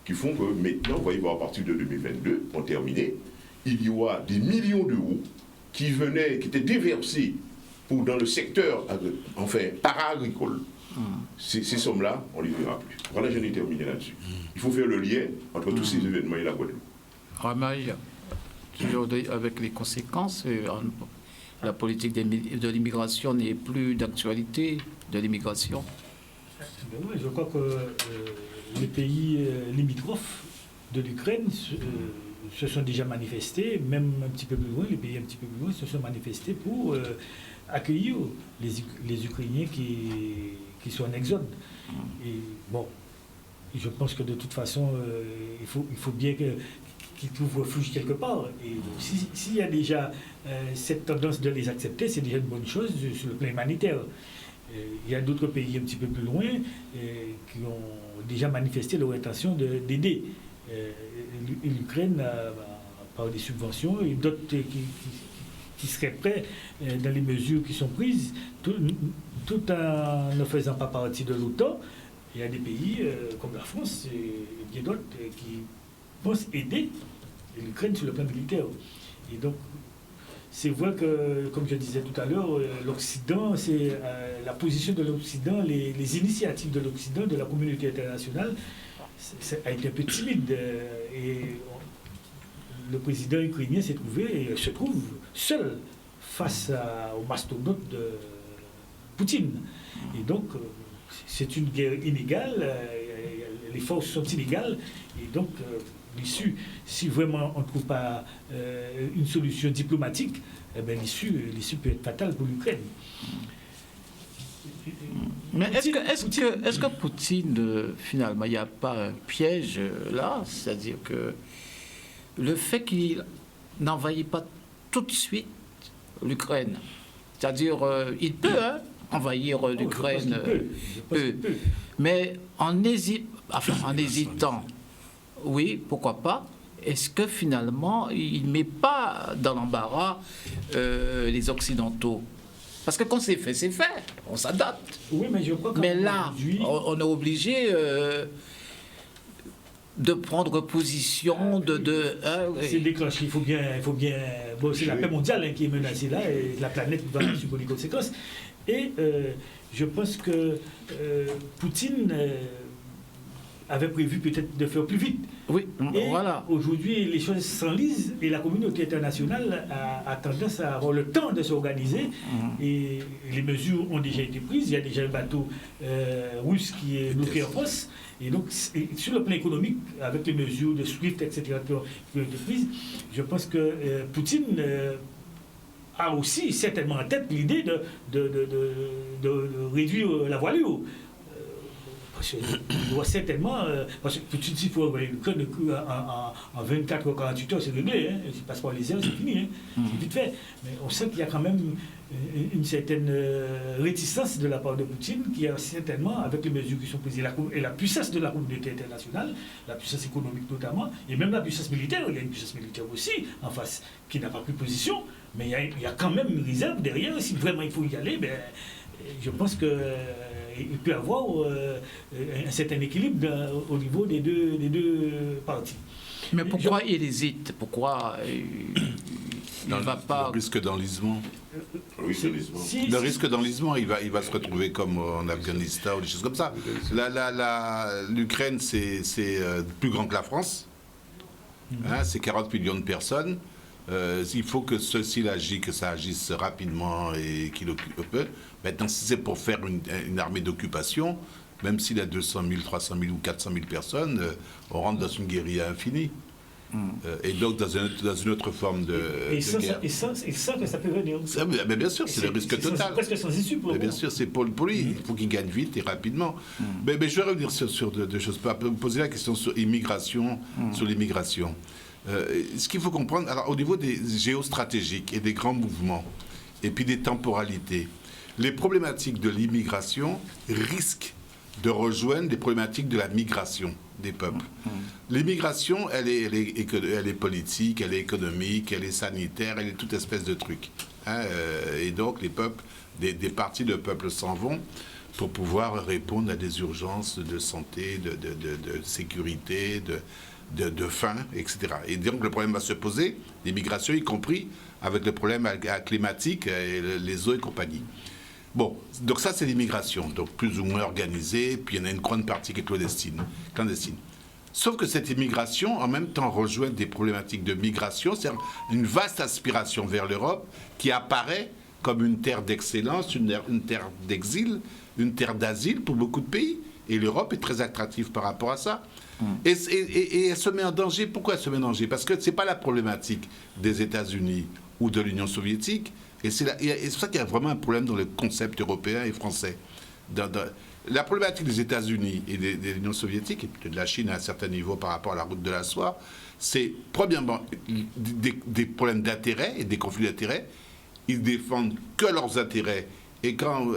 qui font que maintenant, vous voyez, à partir de 2022, pour terminer, il y aura des millions d'euros qui étaient déversés dans le secteur, para-agricole. Ces sommes-là, on ne les verra plus. Voilà, je n'ai terminé là-dessus. Il faut faire le lien entre tous ces événements et la Guadeloupe.
Ramaï, avec les conséquences, la politique de l'immigration n'est plus d'actualité de l'immigration.
Oui, je crois que les pays limitrophes de l'Ukraine se sont déjà manifestés, même un petit peu plus loin, les pays un petit peu plus loin se sont manifestés pour accueillir les Ukrainiens qui sont en exode. Et bon, je pense que de toute façon, il faut bien qu'ils trouvent refuge quelque part. Et s'il y a déjà cette tendance de les accepter, c'est déjà une bonne chose sur le plan humanitaire. Il y a d'autres pays un petit peu plus loin qui ont déjà manifesté leur intention d'aider l'Ukraine par des subventions et d'autres qui seraient prêts dans les mesures qui sont prises, tout en ne faisant pas partie de l'OTAN. Il y a des pays comme la France et bien d'autres qui pensent aider l'Ukraine sur le plan militaire. Et donc, c'est vrai que, comme je disais tout à l'heure, l'Occident, c'est la position de l'Occident, les initiatives de l'Occident, de la communauté internationale, a été un peu timide. Et le président ukrainien se trouve seul face au mastodonte de Poutine. Et donc, c'est une guerre inégale, les forces sont inégales, et donc l'issue, si vraiment on ne trouve pas une solution diplomatique, eh bien, l'issue peut être fatale pour l'Ukraine.
Mais est-ce que Poutine, finalement, il n'y a pas un piège là? C'est-à-dire que le fait qu'il n'envahit pas tout de suite l'Ukraine, c'est-à-dire il peut envahir l'Ukraine, mais en hésitant, oui, pourquoi pas? Est-ce que finalement, il ne met pas dans l'embarras les Occidentaux? Parce que quand c'est fait, on s'adapte.
Oui, mais je crois
mais là, on est obligé de prendre position,
c'est déclenché, il faut bien... Bon, c'est la paix mondiale qui est menacée là, et la planète va subir les conséquences. Et je pense que Poutine avait prévu peut-être de faire plus vite.
Oui,
Et
voilà.
aujourd'hui, les choses s'enlisent et la communauté internationale a tendance à avoir le temps de s'organiser. Et les mesures ont déjà été prises. Il y a déjà un bateau russe qui est bloqué en France. Et donc, sur le plan économique, avec les mesures de SWIFT, etc., qui ont été prises, je pense que Poutine a aussi certainement en tête l'idée de réduire la voilure. Parce qu'il doit certainement. Parce que Poutine, s'il faut envoyer l'Ukraine en 24 ou 48 heures, c'est réglé. Hein, il passe par les airs, c'est fini. Hein, c'est vite fait. Mais on sent qu'il y a quand même une certaine réticence de la part de Poutine, qui a certainement, avec les mesures qui sont prises, et la puissance de la communauté internationale, la puissance économique notamment, et même la puissance militaire, il y a une puissance militaire aussi en face, qui n'a pas pris position, mais il y a quand même une réserve derrière. Si vraiment il faut y aller, ben, je pense qu'il peut y avoir un certain équilibre au niveau des deux parties.
Mais pourquoi il hésite? Pourquoi il ne va pas...
Le risque d'enlisement.
Si,
Le risque d'enlisement, il va se retrouver comme en Afghanistan ou des choses comme ça. L'Ukraine, c'est plus grand que la France. Hein, c'est 40 millions de personnes. Il faut que que ça agisse rapidement et qu'il occupe peu. Maintenant, si c'est pour faire une armée d'occupation, même s'il y a 200 000, 300 000 ou 400 000 personnes, on rentre dans une guérilla infinie. Et donc dans une autre forme de guerre.
Et ça que ça peut venir.
Mais bien sûr, c'est le risque total.
C'est presque sans issue pour
bien sûr, c'est pour lui. Il faut qu'il gagne vite et rapidement. Mais je vais revenir sur deux choses. Poser la question sur l'immigration, sur l'immigration. Ce qu'il faut comprendre, alors, au niveau des géostratégiques et des grands mouvements, et puis des temporalités, les problématiques de l'immigration risquent de rejoindre les problématiques de la migration des peuples. L'immigration, elle est politique, elle est économique, elle est sanitaire, elle est toute espèce de trucs. Hein, et donc les peuples, des parties de peuples s'en vont pour pouvoir répondre à des urgences de santé, de sécurité, de faim, etc. Et donc le problème va se poser, l'immigration y compris, avec le problème climatique, les eaux et compagnie. Bon, donc ça c'est l'immigration, donc plus ou moins organisée, puis il y en a une grande partie qui est clandestine. Sauf que cette immigration, en même temps, rejoint des problématiques de migration, c'est-à-dire une vaste aspiration vers l'Europe qui apparaît comme une terre d'excellence, une terre d'exil, une terre d'asile pour beaucoup de pays. Et l'Europe est très attractive par rapport à ça. Et elle se met en danger. Pourquoi elle se met en danger? Parce que ce n'est pas la problématique des États-Unis ou de l'Union soviétique. Et c'est pour ça qu'il y a vraiment un problème dans le concept européen et français. La problématique des États-Unis et de l'Union soviétique, et de la Chine à un certain niveau par rapport à la route de la soie, c'est premièrement des problèmes d'intérêt et des conflits d'intérêts. Ils défendent que leurs intérêts. Et quand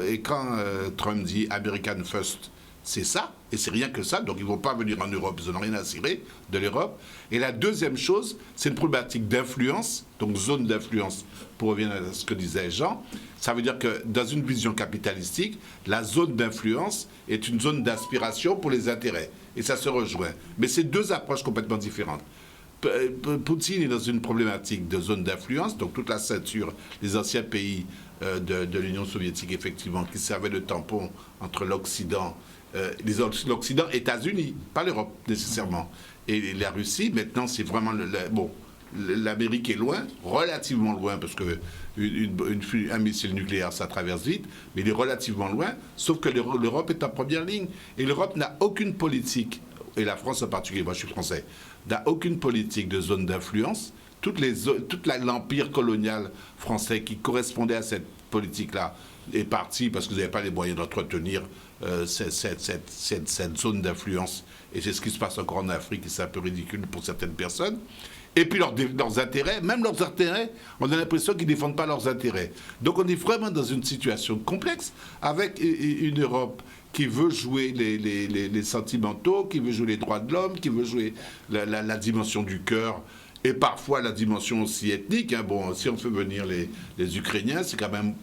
Trump dit « American First », c'est ça, et c'est rien que ça, donc ils ne vont pas venir en Europe, ils n'ont rien à cirer de l'Europe. Et la deuxième chose, c'est une problématique d'influence, donc zone d'influence, pour revenir à ce que disait Jean. Ça veut dire que dans une vision capitalistique, la zone d'influence est une zone d'aspiration pour les intérêts, et ça se rejoint. Mais c'est deux approches complètement différentes. Poutine est dans une problématique de zone d'influence, donc toute la ceinture, les anciens pays de l'Union soviétique, effectivement, qui servaient de tampon entre l'Occident, l'Occident, États-Unis, pas l'Europe nécessairement. Et la Russie, maintenant, c'est vraiment l'Amérique est loin, relativement loin, parce que un missile nucléaire, ça traverse vite, mais il est relativement loin, sauf que l'Europe est en première ligne. Et l'Europe n'a aucune politique, et la France en particulier, moi je suis français, n'a aucune politique de zone d'influence. Toute l'empire colonial français qui correspondait à cette politique-là est parti parce que vous n'avez pas les moyens d'entretenir cette zone d'influence. Et c'est ce qui se passe encore en Afrique, et c'est un peu ridicule pour certaines personnes. Et puis leurs intérêts, même leurs intérêts, on a l'impression qu'ils ne défendent pas leurs intérêts. Donc on est vraiment dans une situation complexe, avec une Europe qui veut jouer les sentimentaux, qui veut jouer les droits de l'homme, qui veut jouer la dimension du cœur, et parfois la dimension aussi ethnique. Hein. Bon, si on fait venir les Ukrainiens, c'est quand même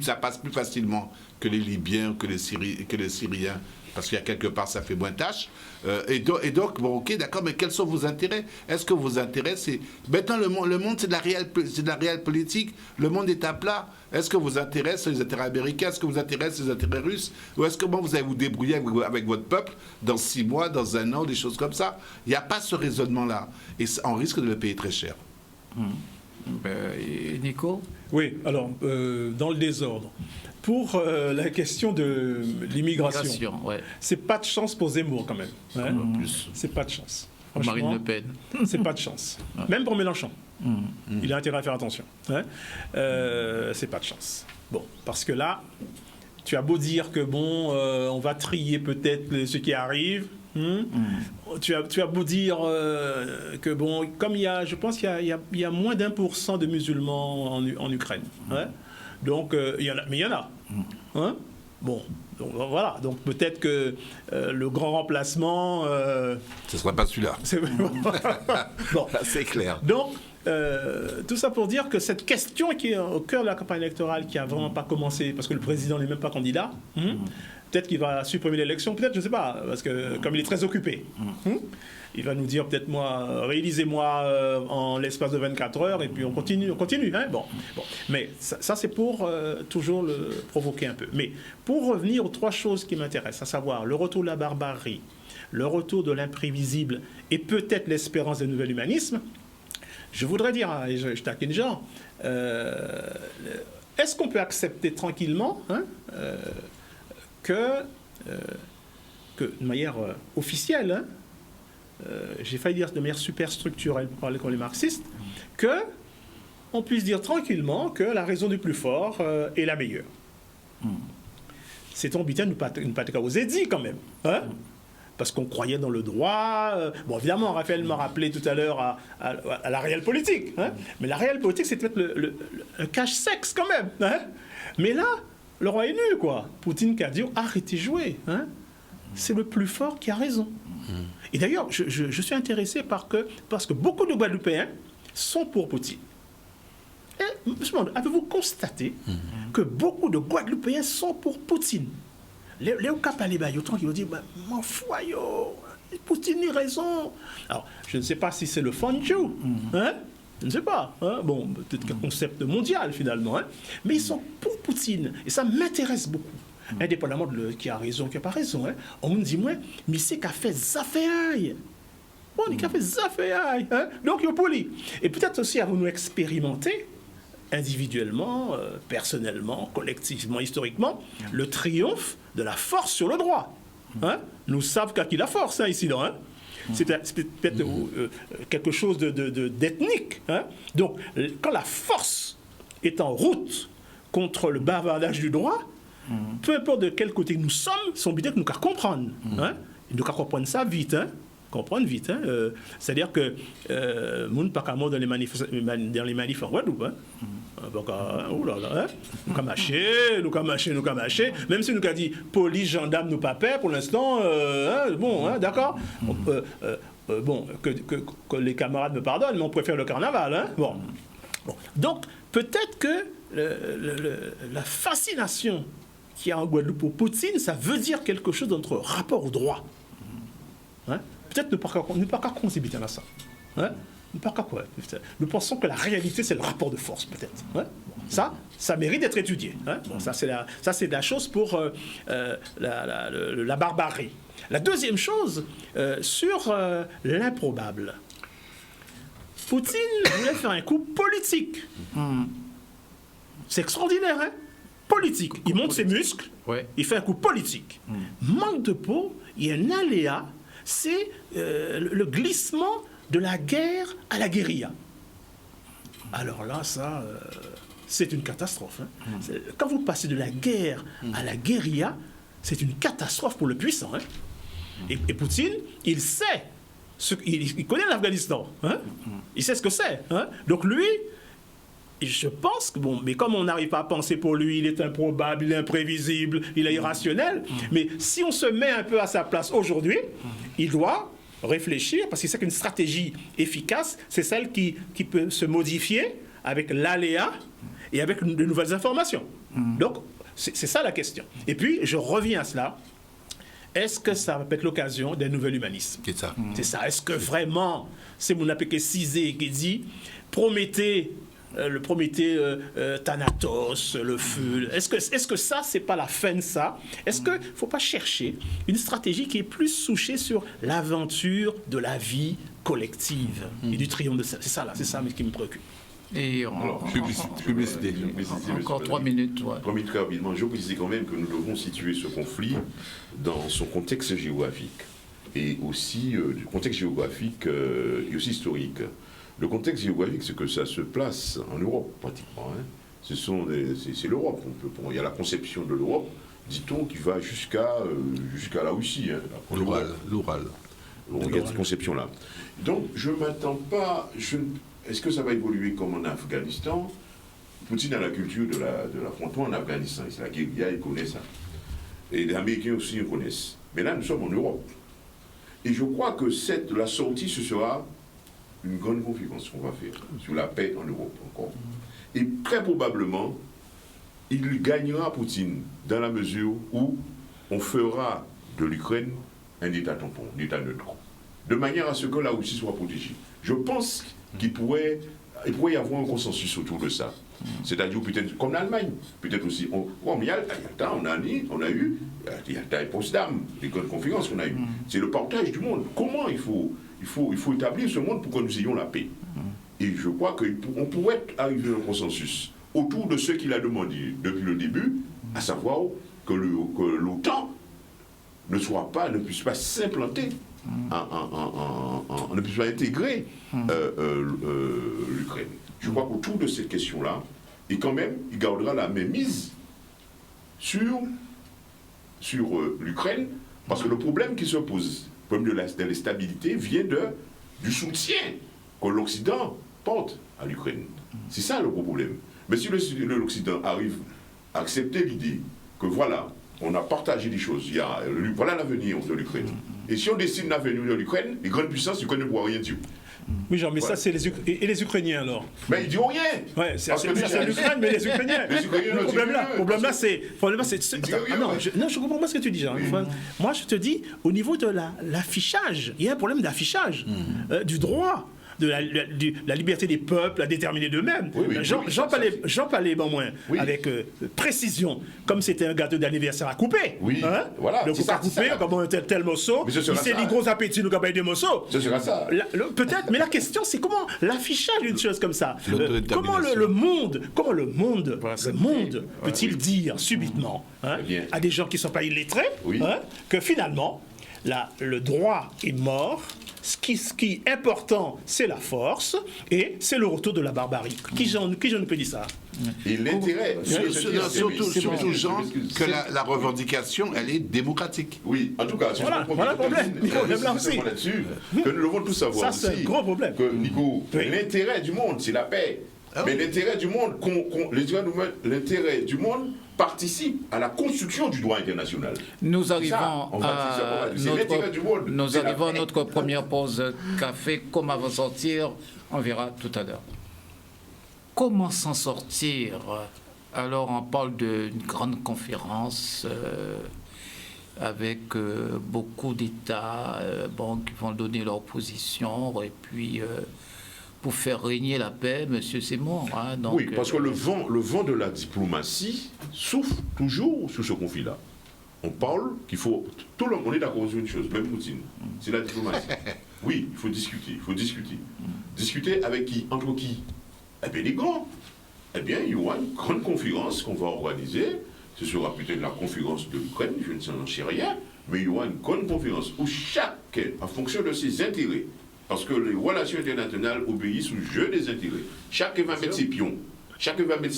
ça passe plus facilement que les Libyens, que les Syriens, parce qu'il y a quelque part, ça fait moins tâche. Et donc, bon, ok, d'accord, mais quels sont vos intérêts? Est-ce que vos intérêts, c'est... Maintenant, le monde, c'est de la réelle politique. Le monde est à plat. Est-ce que vos intérêts, c'est les intérêts américains? Est-ce que vos intérêts, c'est les intérêts russes? Ou est-ce que vous allez vous débrouiller avec votre peuple dans 6 mois, dans 1 an, des choses comme ça? Il n'y a pas ce raisonnement-là. Et on risque de le payer très cher.
Et Nico?
Oui, alors, dans le désordre. Pour la question de l'immigration,
Ouais.
c'est pas de chance pour Zemmour quand même. Hein.
En plus.
C'est pas de chance.
Marine Le Pen.
C'est pas de chance. Même pour Mélenchon. Il a intérêt à faire attention. Hein. C'est pas de chance. Bon, parce que là, tu as beau dire que bon, on va trier peut-être ce qui arrive. Tu as beau dire que bon, comme je pense qu'il y a moins d'1% de musulmans en Ukraine. Hein. Donc, il y en a, mais il y en a. Hein? Bon, donc, voilà. Donc, peut-être que le grand remplacement...
Ce ne sera pas celui-là.
Bon.
C'est clair.
Donc, tout ça pour dire que cette question qui est au cœur de la campagne électorale, qui n'a vraiment pas commencé, parce que le président n'est même pas candidat, peut-être qu'il va supprimer l'élection, peut-être, je ne sais pas, parce que comme il est très occupé. Il va nous dire peut-être moi, réalisez-moi en l'espace de 24 heures et puis on continue. Hein, bon. Mais ça c'est pour toujours le provoquer un peu. Mais pour revenir aux 3 choses qui m'intéressent, à savoir le retour de la barbarie, le retour de l'imprévisible et peut-être l'espérance d'un nouvel humanisme, je voudrais dire, et je taquine Jean, est-ce qu'on peut accepter tranquillement que de manière officielle, hein, j'ai failli dire de manière super structurelle pour parler comme les marxistes, qu'on puisse dire tranquillement que la raison du plus fort est la meilleure. C'est ton bitin nous pas osé dire quand même. Hein? Parce qu'on croyait dans le droit. Bon, évidemment, Raphaël m'a rappelé tout à l'heure à la réelle politique. Hein? Mais la réelle politique, c'est peut-être un cache-sexe quand même. Hein? Mais là, le roi est nu, quoi. Poutine qui a dit arrêtez de jouer. Hein? C'est le plus fort qui a raison. Et d'ailleurs, je suis intéressé parce que beaucoup de Guadeloupéens sont pour Poutine. Et, je me demande, avez-vous constaté que beaucoup de Guadeloupéens sont pour Poutine? Les Capalébas, autant qu'ils vont dire, m'en foyot, Poutine a raison. Alors, je ne sais pas si c'est le Fanjou, hein? Je ne sais pas. Hein? Bon, peut-être qu'un concept mondial finalement. Hein? Mais ils sont pour Poutine. Et ça m'intéresse beaucoup. Indépendamment de qui a raison, qui n'a pas raison. Hein? On me dit, moi, mais c'est qu'a fait Zaféaï. Bon, on dit qu'a fait Zaféaï. Hein? Donc, il y a poli. Et peut-être aussi avons-nous expérimenté, individuellement, personnellement, collectivement, historiquement, le triomphe de la force sur le droit. Hein? Nous savons qu'à qui la force, hein, ici, là. Hein? C'est peut-être quelque chose d'ethnique. Hein? Donc, quand la force est en route contre le bavardage du droit, peu importe de quel côté nous sommes, son but est que nous qu'à comprendre. Hein? Nous qu'à comprendre ça vite. Hein? Comprendre vite. Hein? C'est-à-dire que nous ne pas qu'à mort dans les manifs en Guadeloupe. Hein? Donc, oh là là, hein? Nous qu'à mâcher. Même si nous qu'à dit police, gendarme, nous pas peur pour l'instant. Bon, hein, d'accord. Bon, que les camarades me pardonnent, mais on préfère le carnaval. Hein? Bon. Donc, peut-être que la fascination qu'il y a en Guadeloupe pour Poutine, ça veut dire quelque chose dans notre rapport au droit. Hein? Peut-être ne pas qu'à concevoir à ça. Hein? Nous pensons que la réalité, c'est le rapport de force, peut-être. Hein? Bon, ça mérite d'être étudié. Hein? Bon, ça, c'est la chose pour la barbarie. La deuxième chose, sur l'improbable. Poutine voulait faire un coup politique. C'est extraordinaire, hein? Politique. Il monte ses muscles, il fait un coup politique. Manque de peau, il y a un aléa, c'est le glissement de la guerre à la guérilla. Alors là, ça, c'est une catastrophe. Hein? Quand vous passez de la guerre à la guérilla, c'est une catastrophe pour le puissant. Hein? Et Poutine, il sait, il connaît l'Afghanistan. Hein? Il sait ce que c'est. Hein? Donc lui, je pense que, bon, mais comme on n'arrive pas à penser pour lui, il est improbable, il est imprévisible, il est irrationnel, mais si on se met un peu à sa place aujourd'hui, il doit réfléchir, parce qu'il sait qu'une stratégie efficace, c'est celle qui peut se modifier avec l'aléa et avec de nouvelles informations. Donc, c'est ça la question. Et puis, je reviens à cela. Est-ce que ça va être l'occasion d'un nouvel humanisme?
C'est ça.
C'est ça. Est-ce que vraiment, c'est mon appelé Cizé qui dit Prométhée, le Prométhée Thanatos, le feu. Est-ce que ça, c'est pas la fin de ça? Est-ce qu'il ne faut pas chercher une stratégie qui est plus souchée sur l'aventure de la vie collective et du triomphe de ça? C'est ça qui me préoccupe.
Et
Publicité.
encore 3 minutes. Ouais.
3 minutes très rapidement. Je précise quand même que nous devons situer ce conflit dans son contexte géographique et aussi du contexte géographique et aussi historique. Le contexte géographique, c'est que ça se place en Europe pratiquement. Hein. C'est l'Europe. Il y a la conception de l'Europe, dit-on, qui va jusqu'à la Russie. Hein,
L'Oural.
Il y a cette conception-là. Donc, je ne m'attends pas... Est-ce que ça va évoluer comme en Afghanistan? Poutine a la culture de l'affrontement en Afghanistan. C'est la guérilla, il connaît ça. Et les Américains aussi le connaissent. Mais là, nous sommes en Europe. Et je crois que la sortie, ce sera une grande conférence qu'on va faire sur la paix en Europe encore. Et très probablement, il gagnera Poutine dans la mesure où on fera de l'Ukraine un État tampon, un État neutre, de manière à ce que la Russie soit protégée. Je pense qu'il pourrait y avoir un consensus autour de ça. C'est-à-dire peut-être comme l'Allemagne, peut-être aussi. Comme Yalta, on a eu Yalta et Potsdam, les grandes conférences qu'on a eues. C'est le partage du monde. Comment il faut établir ce monde pour que nous ayons la paix. Et je crois qu'on pourrait arriver à un consensus autour de ce qu'il a demandé depuis le début, à savoir que l'OTAN ne puisse pas s'implanter, ne puisse pas intégrer l'Ukraine. Je crois qu'autour de cette question-là, et quand même, il gardera la même mise sur l'Ukraine, parce que le problème qui se pose, le problème de la stabilité, vient du soutien que l'Occident porte à l'Ukraine. C'est ça le gros problème. Mais si l'Occident arrive à accepter l'idée que voilà, on a partagé des choses, voilà l'avenir de l'Ukraine. Et si on dessine l'avenir de l'Ukraine, les grandes puissances, l'Ukraine ne pourra rien dire.
Oui, Jean, mais ça, c'est les Ukrainiens, alors?
Mais ils diront rien.
Ouais, c'est l'Ukraine, mais les Ukrainiens. Le problème là, c'est... Non, je comprends pas ce que tu dis, Jean. Moi, je te dis, au niveau de l'affichage, il y a un problème d'affichage, du droit. De la liberté des peuples à déterminer d'eux-mêmes. J'en parlais avec précision, comme c'était un gâteau d'anniversaire à couper.
Oui,
hein?
Voilà.
Donc, on va couper, comme un tel morceau. Il sait les gros appétits, nous avons des morceaux.
Ce sera ça.
Peut-être, mais la question, c'est comment l'affichage d'une chose comme ça. Comment le monde peut-il dire subitement à des gens qui ne sont pas illettrés que finalement, le droit est mort. Ce qui est important, c'est la force et c'est le retour de la barbarie. Qui j'en peut dire ça?
Et l'intérêt...
Surtout, Jean, que la revendication, elle est démocratique.
Oui, en tout cas,
voilà le problème.
Là-dessus, que nous devons tous savoir
ça, c'est un gros problème.
Que, Nico, l'intérêt du monde, c'est la paix. Mais l'intérêt du monde, l'intérêt du monde participe à la construction du droit international.
Nous arrivons à notre première pause café. Comment va sortir? On verra tout à l'heure. Comment s'en sortir? Alors, on parle d'une grande conférence avec beaucoup d'États qui vont donner leur position et puis... pour faire régner la paix, monsieur, c'est mort. Hein, donc,
oui, parce que le vent de la diplomatie souffle toujours sur ce conflit-là. On parle qu'il faut... Tout le monde, on est d'accord sur une chose, même Poutine, c'est la diplomatie. Oui, il faut discuter. Discuter avec qui? Entre qui? Eh bien, les grands. Eh bien, il y aura une grande conférence qu'on va organiser. Ce sera peut-être la conférence de l'Ukraine, je ne sais rien, mais il y aura une grande conférence où chacun, en fonction de ses intérêts, parce que les relations internationales obéissent au jeu des intérêts. Chacun va mettre ses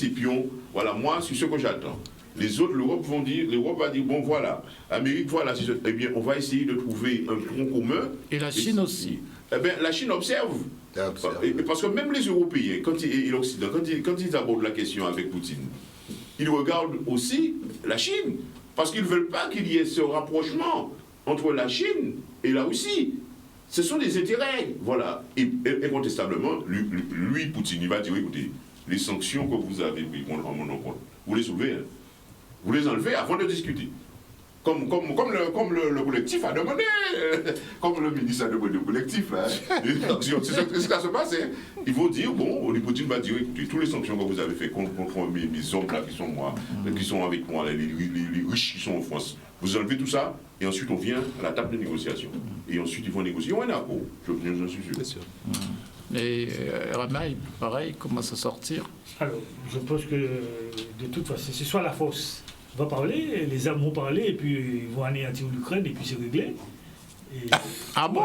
pions. Voilà, moi, c'est ce que j'attends. Les autres, l'Europe va dire, bon voilà, l'Amérique, voilà, eh bien, on va essayer de trouver un tronc commun.
Et la Chine aussi.
Eh bien, la Chine observe. Parce que même les Européens, et l'Occident, quand ils abordent la question avec Poutine, ils regardent aussi la Chine. Parce qu'ils ne veulent pas qu'il y ait ce rapprochement entre la Chine et la Russie. Ce sont des intérêts, voilà. Et incontestablement, lui, Poutine, il va dire, écoutez, les sanctions que vous avez prises en mon encontre, vous les soulevez, hein. Vous les enlevez avant de discuter. Comme le collectif a demandé, comme le ministre a demandé au collectif. Hein. C'est ce qui va se passer. Il faut dire, bon, Poutine va dire, écoutez, toutes les sanctions que vous avez faites contre mes hommes là, qui sont avec moi, les riches qui sont en France, vous enlevez tout ça, et ensuite on vient à la table de négociation. Et ensuite ils vont négocier. On est d'accord, j'en suis sûr.
Bien sûr.
Et Ramaï, pareil, commence à sortir.
Alors, je pense que de toute façon, c'est soit la force va parler, les armes vont parler, et puis ils vont anéantir l'Ukraine, et puis c'est réglé. Et,
Ah bon?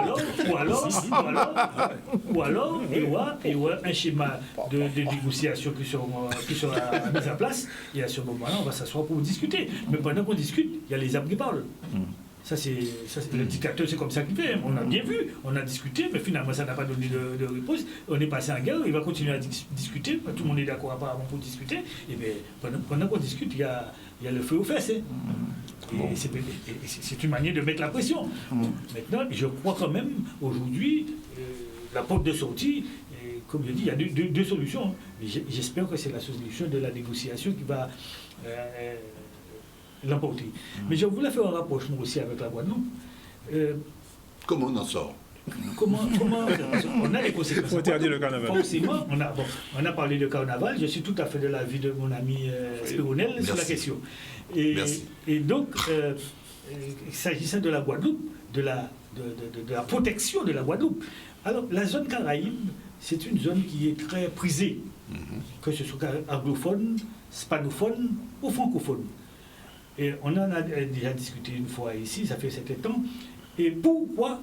ou alors, il y aura un schéma de négociation qui sera mis en place, et à ce moment-là, on va s'asseoir pour discuter. Mais pendant qu'on discute, il y a les armes qui parlent. Ça, c'est le dictateur, c'est comme ça qu'il fait. On a bien vu, on a discuté, mais finalement, ça n'a pas donné de réponse. On est passé en guerre, il va continuer à discuter. Tout le monde est d'accord apparemment pour discuter. Et bien, pendant qu'on discute, il y a le feu aux fesses. Hein. Et c'est une manière de mettre la pression. Maintenant, je crois quand même, aujourd'hui, la porte de sortie, comme je dis, il y a deux solutions. Hein. J'espère que c'est la solution de la négociation qui va l'emporter. Mais je voulais faire un rapprochement aussi avec la Guadeloupe.
Comment on en sort?
Comment on a les conséquences.
Il faut interdire le carnaval.
Forcément, on a parlé de carnaval. Je suis tout à fait de l'avis de mon ami Spironel sur la question. Et donc, s'agissant de la Guadeloupe, de la protection de la Guadeloupe, alors la zone Caraïbe, c'est une zone qui est très prisée, que ce soit anglophone, hispanophone ou francophone. Et on en a déjà discuté une fois ici, ça fait 7 ans. Et pourquoi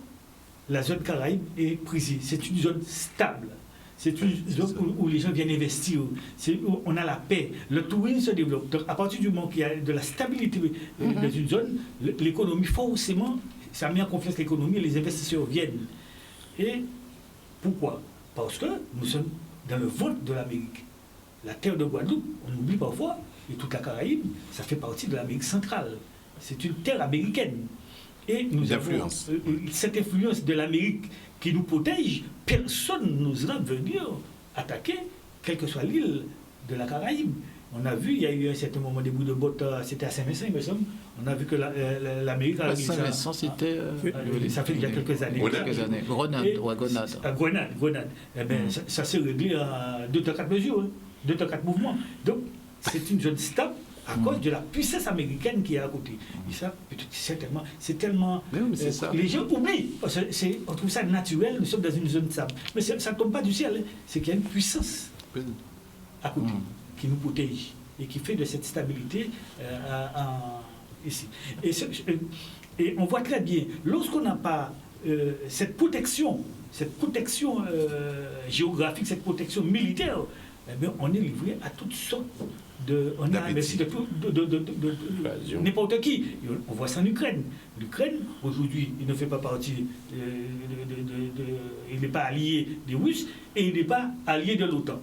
la zone Caraïbe est prisée? C'est une zone stable. C'est une zone où les gens viennent investir. Où on a la paix. Le tourisme se développe. Donc, à partir du moment qu'il y a de la stabilité dans une zone, l'économie, forcément, ça met en confiance l'économie et les investisseurs viennent. Et pourquoi? Parce que nous sommes dans le ventre de l'Amérique. La terre de Guadeloupe, on oublie parfois, et toute la Caraïbe, ça fait partie de l'Amérique centrale. C'est une terre américaine. Et nous avons cette influence de l'Amérique qui nous protège. Personne n'osera venir attaquer, quelle que soit l'île de la Caraïbe. On a vu, il y a eu un certain moment des bouts de bottes, c'était à Saint-Vincent, il me semble. On a vu que l'Amérique a réussi
Saint-Vincent, c'était...
ça fait il y a quelques années.
Grenade.
À Grenade. Eh bien, ça s'est réglé à 2-4 mesures, 2-4 mouvements. Donc, c'est une zone stable à cause de la puissance américaine qui est à côté. Et ça, peut-être, certainement, c'est tellement... les gens oublient. On trouve ça naturel, nous sommes dans une zone stable. Mais ça ne tombe pas du ciel. C'est qu'il y a une puissance à côté qui nous protège et qui fait de cette stabilité ici. Et on voit très bien, lorsqu'on n'a pas cette protection géographique, cette protection militaire, eh bien, on est livré à toutes sortes on est à la merci de n'importe qui. On voit ça en Ukraine. L'Ukraine, aujourd'hui, il ne fait pas partie, il n'est pas allié des Russes et il n'est pas allié de l'OTAN.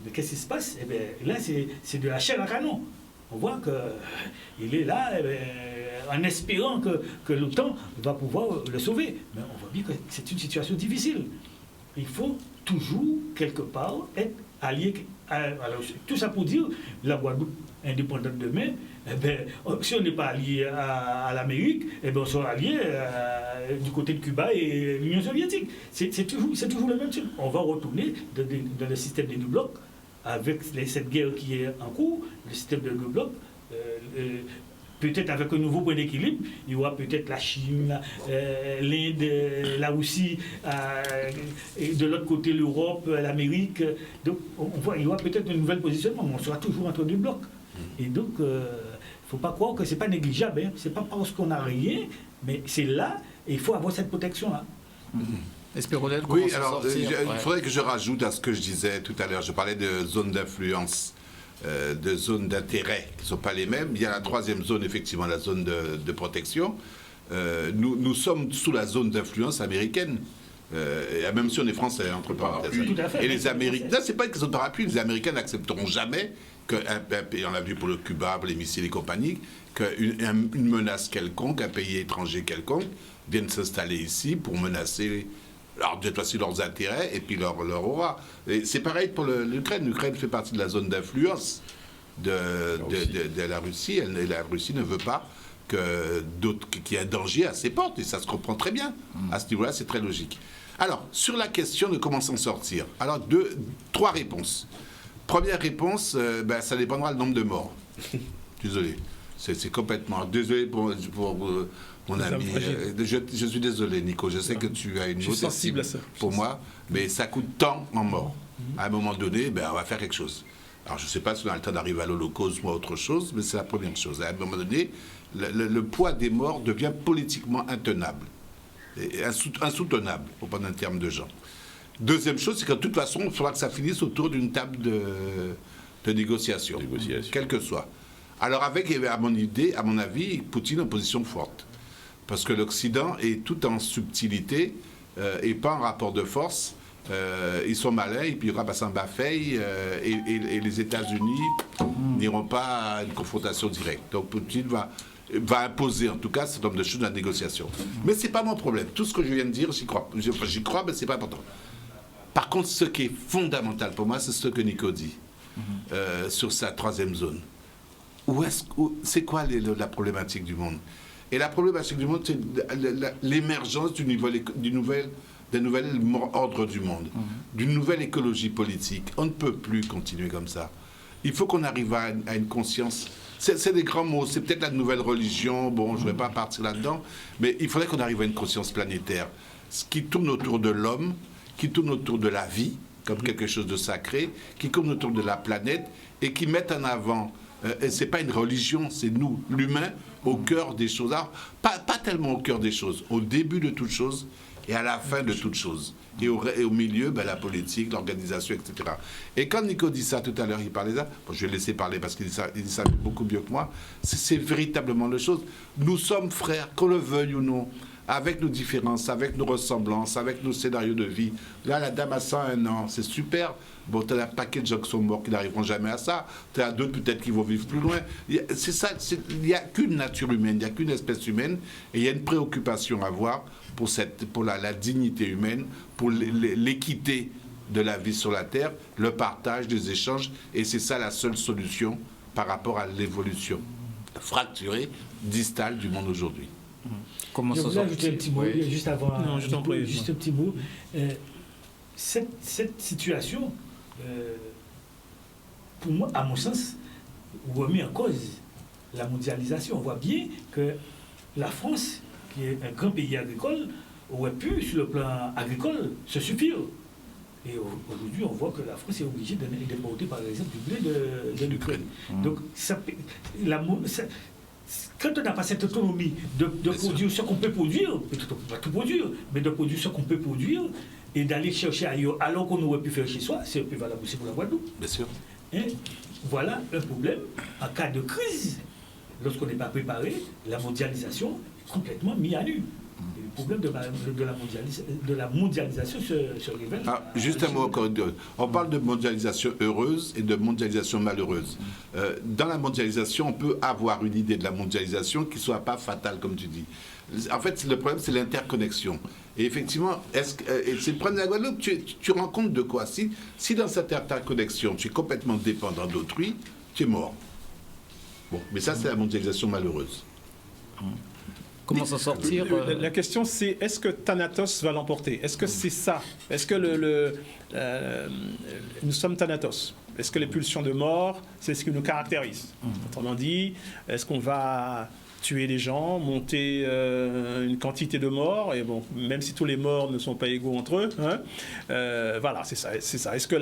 Mais qu'est-ce qui se passe? Eh bien, là, c'est de la chair à canon. On voit qu'il est là en espérant que l'OTAN va pouvoir le sauver. Mais on voit bien que c'est une situation difficile. Il faut toujours, quelque part, être allié. Alors, tout ça pour dire, la Guadeloupe indépendante demain, eh bien, si on n'est pas allié à l'Amérique, eh bien, on sera allié du côté de Cuba et l'Union soviétique. C'est toujours le même truc. On va retourner dans le système des deux blocs, avec cette guerre qui est en cours, le système des deux blocs. Peut-être avec un nouveau point d'équilibre, il y aura peut-être la Chine, l'Inde, la Russie, et de l'autre côté l'Europe, l'Amérique. Donc il y aura peut-être un nouvel positionnement, mais on sera toujours entre deux blocs. Et donc, il ne faut pas croire que ce n'est pas négligeable. Hein. Ce n'est pas parce qu'on n'a rien, mais c'est là, et il faut avoir cette protection-là.
Oui, alors il faudrait que je rajoute à ce que je disais tout à l'heure. Je parlais de zones d'influence. De zones d'intérêt qui ne sont pas les mêmes. Il y a la troisième zone, effectivement, la zone de protection. Nous sommes sous la zone d'influence américaine. Même si on est français, entre parenthèses.
Oui, tout à fait.
Et les Américains, là, c'est pas une question de parapluie. Les Américains n'accepteront jamais qu'un pays, on l'a vu pour le Cuba, pour les missiles et compagnie, qu'une menace quelconque, un pays étranger quelconque, vienne s'installer ici pour menacer leurs intérêts et puis leur aura. Et c'est pareil pour l'Ukraine. L'Ukraine fait partie de la zone d'influence de la Russie. La Russie ne veut pas qu'il y ait un danger à ses portes, et ça se comprend très bien. À ce niveau-là, c'est très logique. Alors, sur la question de comment s'en sortir, alors 3 réponses. Première réponse, ça dépendra du nombre de morts. Désolé. C'est complètement... Désolé pour mon ami. Je suis désolé, Nico. Je sais que tu as une
haute estime
pour moi, mais ça coûte tant en morts. À un moment donné, on va faire quelque chose. Alors, je ne sais pas si on a le temps d'arriver à l'Holocauste ou à autre chose, mais c'est la première chose. À un moment donné, le poids des morts devient politiquement intenable. Et insoutenable, pour prendre un terme de gens. Deuxième chose, c'est que de toute façon, il faudra que ça finisse autour d'une table de négociation, quelle que soit. Alors avec, à mon avis, Poutine en position forte. Parce que l'Occident est tout en subtilité et pas en rapport de force. Ils sont malins, et puis il y aura Bassamba Faye et les États-Unis n'iront pas à une confrontation directe. Donc Poutine va imposer, en tout cas, un certain nombre de choses dans la négociation. Mais ce n'est pas mon problème. Tout ce que je viens de dire, j'y crois. J'y crois, mais ce n'est pas important. Par contre, ce qui est fondamental pour moi, c'est ce que Nico dit sur sa 3e zone. C'est quoi la problématique du monde? Et la problématique du monde, c'est l'émergence d'un nouvel ordre du monde, d'une nouvelle écologie politique. On ne peut plus continuer comme ça. Il faut qu'on arrive à une conscience. C'est des grands mots, c'est peut-être la nouvelle religion, bon, je ne vais pas partir là-dedans, mais il faudrait qu'on arrive à une conscience planétaire, ce qui tourne autour de l'homme, qui tourne autour de la vie, comme quelque chose de sacré, qui tourne autour de la planète, et qui mette en avant, et ce n'est pas une religion, c'est nous, l'humain, au cœur des choses. Alors, pas tellement au cœur des choses, au début de toute chose, et à la fin de toute chose. Et au milieu, la politique, l'organisation, etc. Et quand Nico dit ça tout à l'heure, il parlait de ça, je vais le laisser parler parce qu'il dit ça beaucoup mieux que moi, c'est véritablement la chose. Nous sommes frères, qu'on le veuille ou non, avec nos différences, avec nos ressemblances, avec nos scénarios de vie. Là, la dame a 101 ans, c'est super. Bon, tu as un paquet de gens qui sont morts qui n'arriveront jamais à ça. Tu as d'autres peut-être qui vont vivre plus loin. C'est ça, il n'y a qu'une nature humaine, il n'y a qu'une espèce humaine, et il y a une préoccupation à avoir pour la dignité humaine, pour l'équité de la vie sur la Terre, le partage, les échanges, et c'est ça la seule solution par rapport à l'évolution fracturée, distale du monde aujourd'hui.
Je voulais ajouter un petit mot, juste avant.
Non, je t'en prie.
Juste un petit mot. Cette situation, pour moi, à mon sens, remet en cause la mondialisation. On voit bien que la France, qui est un grand pays agricole, aurait pu, sur le plan agricole, se suffire. Et aujourd'hui, on voit que la France est obligée d'importer, par exemple, du blé de l'Ukraine. Donc, quand on n'a pas cette autonomie de produire ce qu'on peut produire, peut-être qu'on ne peut pas tout produire, mais de produire ce qu'on peut produire et d'aller chercher ailleurs alors qu'on aurait pu faire chez soi, c'est un peu valable aussi pour la Guadeloupe.
Bien sûr.
Voilà un problème. En cas de crise, lorsqu'on n'est pas préparé, la mondialisation est complètement mise à nu. Et le problème de la mondialisation se révèle.
Juste un mot encore. On parle de mondialisation heureuse et de mondialisation malheureuse. Dans la mondialisation, on peut avoir une idée de la mondialisation qui ne soit pas fatale, comme tu dis. En fait, le problème, c'est l'interconnexion. Et effectivement, c'est le problème de la Guadeloupe. Tu rends compte de quoi? Si dans cette interconnexion, tu es complètement dépendant d'autrui, tu es mort. Bon, mais ça, c'est la mondialisation malheureuse.
Comment s'en sortir
La question, c'est est-ce que Thanatos va l'emporter? Est-ce que c'est ça? Est-ce que nous sommes Thanatos? Est-ce que les pulsions de mort, c'est ce qui nous caractérise? Autrement dit, est-ce qu'on va tuer les gens, monter une quantité de morts, et bon, même si tous les morts ne sont pas égaux entre eux, voilà, c'est ça. Est-ce que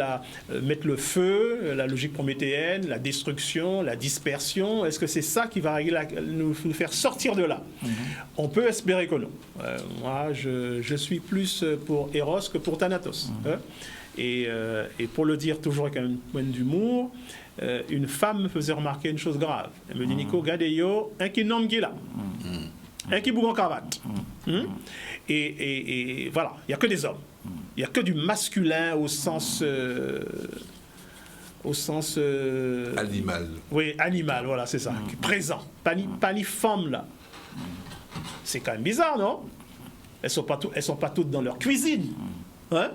mettre le feu, la logique prométhéenne, la destruction, la dispersion, est-ce que c'est ça qui va nous faire sortir de là? On peut espérer que non. Moi, je suis plus pour Eros que pour Thanatos. Et pour le dire toujours avec un point d'humour, une femme me faisait remarquer une chose grave. Elle me dit, Nico, regardez-yo, un qui nomme qui là, un qui bouge en cravate. Et voilà, il n'y a que des hommes. Il n'y a que du masculin au sens
animal.
Oui, animal, voilà, c'est ça. Présent. Pas ni femme là. C'est quand même bizarre, non? Elles sont pas toutes dans leur cuisine. Hein?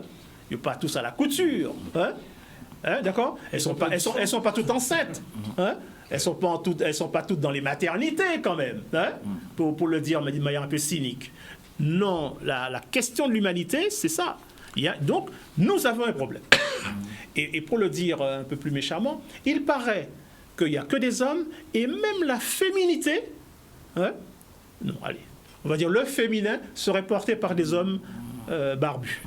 Ils ne sont pas tous à la couture. Hein? Hein, d'accord? Elles sont pas toutes enceintes. Hein? Elles sont pas toutes dans les maternités quand même, hein? Pour le dire de manière un peu cynique. Non, la question de l'humanité, c'est ça. Donc, nous avons un problème. Et pour le dire un peu plus méchamment, il paraît qu'il n'y a que des hommes, et même la féminité, hein? Non, allez, on va dire le féminin serait porté par des hommes barbus.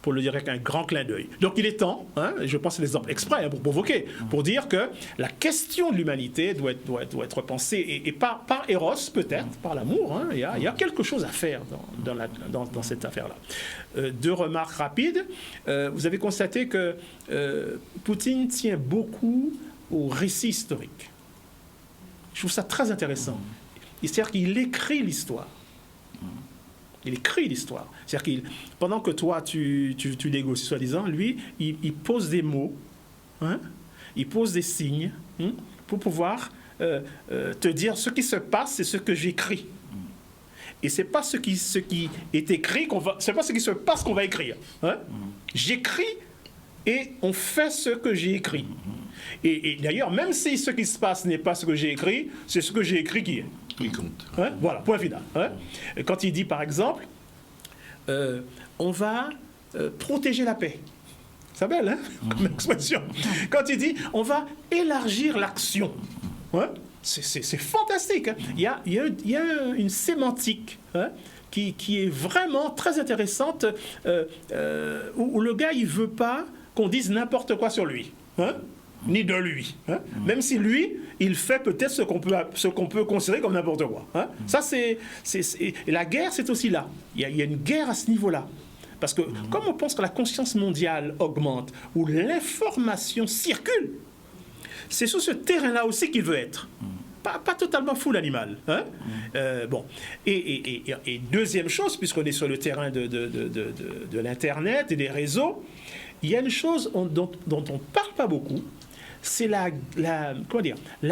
Pour le dire avec un grand clin d'œil. Donc il est temps, hein, je pense que c'est des exemples exprès pour provoquer, pour dire que la question de l'humanité doit être pensée, et par Eros peut-être, par l'amour, hein, il y a quelque chose à faire dans cette affaire-là. Deux remarques rapides. Vous avez constaté que Poutine tient beaucoup au récit historique. Je trouve ça très intéressant. C'est-à-dire qu'il écrit l'histoire. Il écrit l'histoire. C'est-à-dire pendant que toi, tu négocies, soi-disant, lui, il pose des mots, hein, il pose des signes, hein, pour pouvoir te dire ce qui se passe, c'est ce que j'écris. Et c'est pas ce qui est écrit c'est pas ce qui se passe qu'on va écrire. Hein. J'écris et on fait ce que j'ai écrit. Et d'ailleurs, même si ce qui se passe n'est pas ce que j'ai écrit, c'est ce que j'ai écrit qui est.
Il compte.
Hein? Voilà, point final. Hein? Quand il dit, par exemple, on va protéger la paix. C'est belle, hein, comme expression. Quand il dit, on va élargir l'action. Hein? C'est fantastique. Hein? Il y a une sémantique, hein, qui est vraiment très intéressante, où le gars, il ne veut pas qu'on dise n'importe quoi sur lui. Hein? Ni de lui. Hein? Même si lui, il fait peut-être ce qu'on peut considérer comme n'importe quoi. Hein? Ça, et la guerre, c'est aussi là. Il y a une guerre à ce niveau-là. Parce que comme on pense que la conscience mondiale augmente, où l'information circule, c'est sur ce terrain-là aussi qu'il veut être. Pas totalement fou l'animal. Hein? Bon. Et deuxième chose, puisqu'on est sur le terrain de l'Internet et des réseaux, il y a une chose dont on ne parle pas beaucoup, c'est la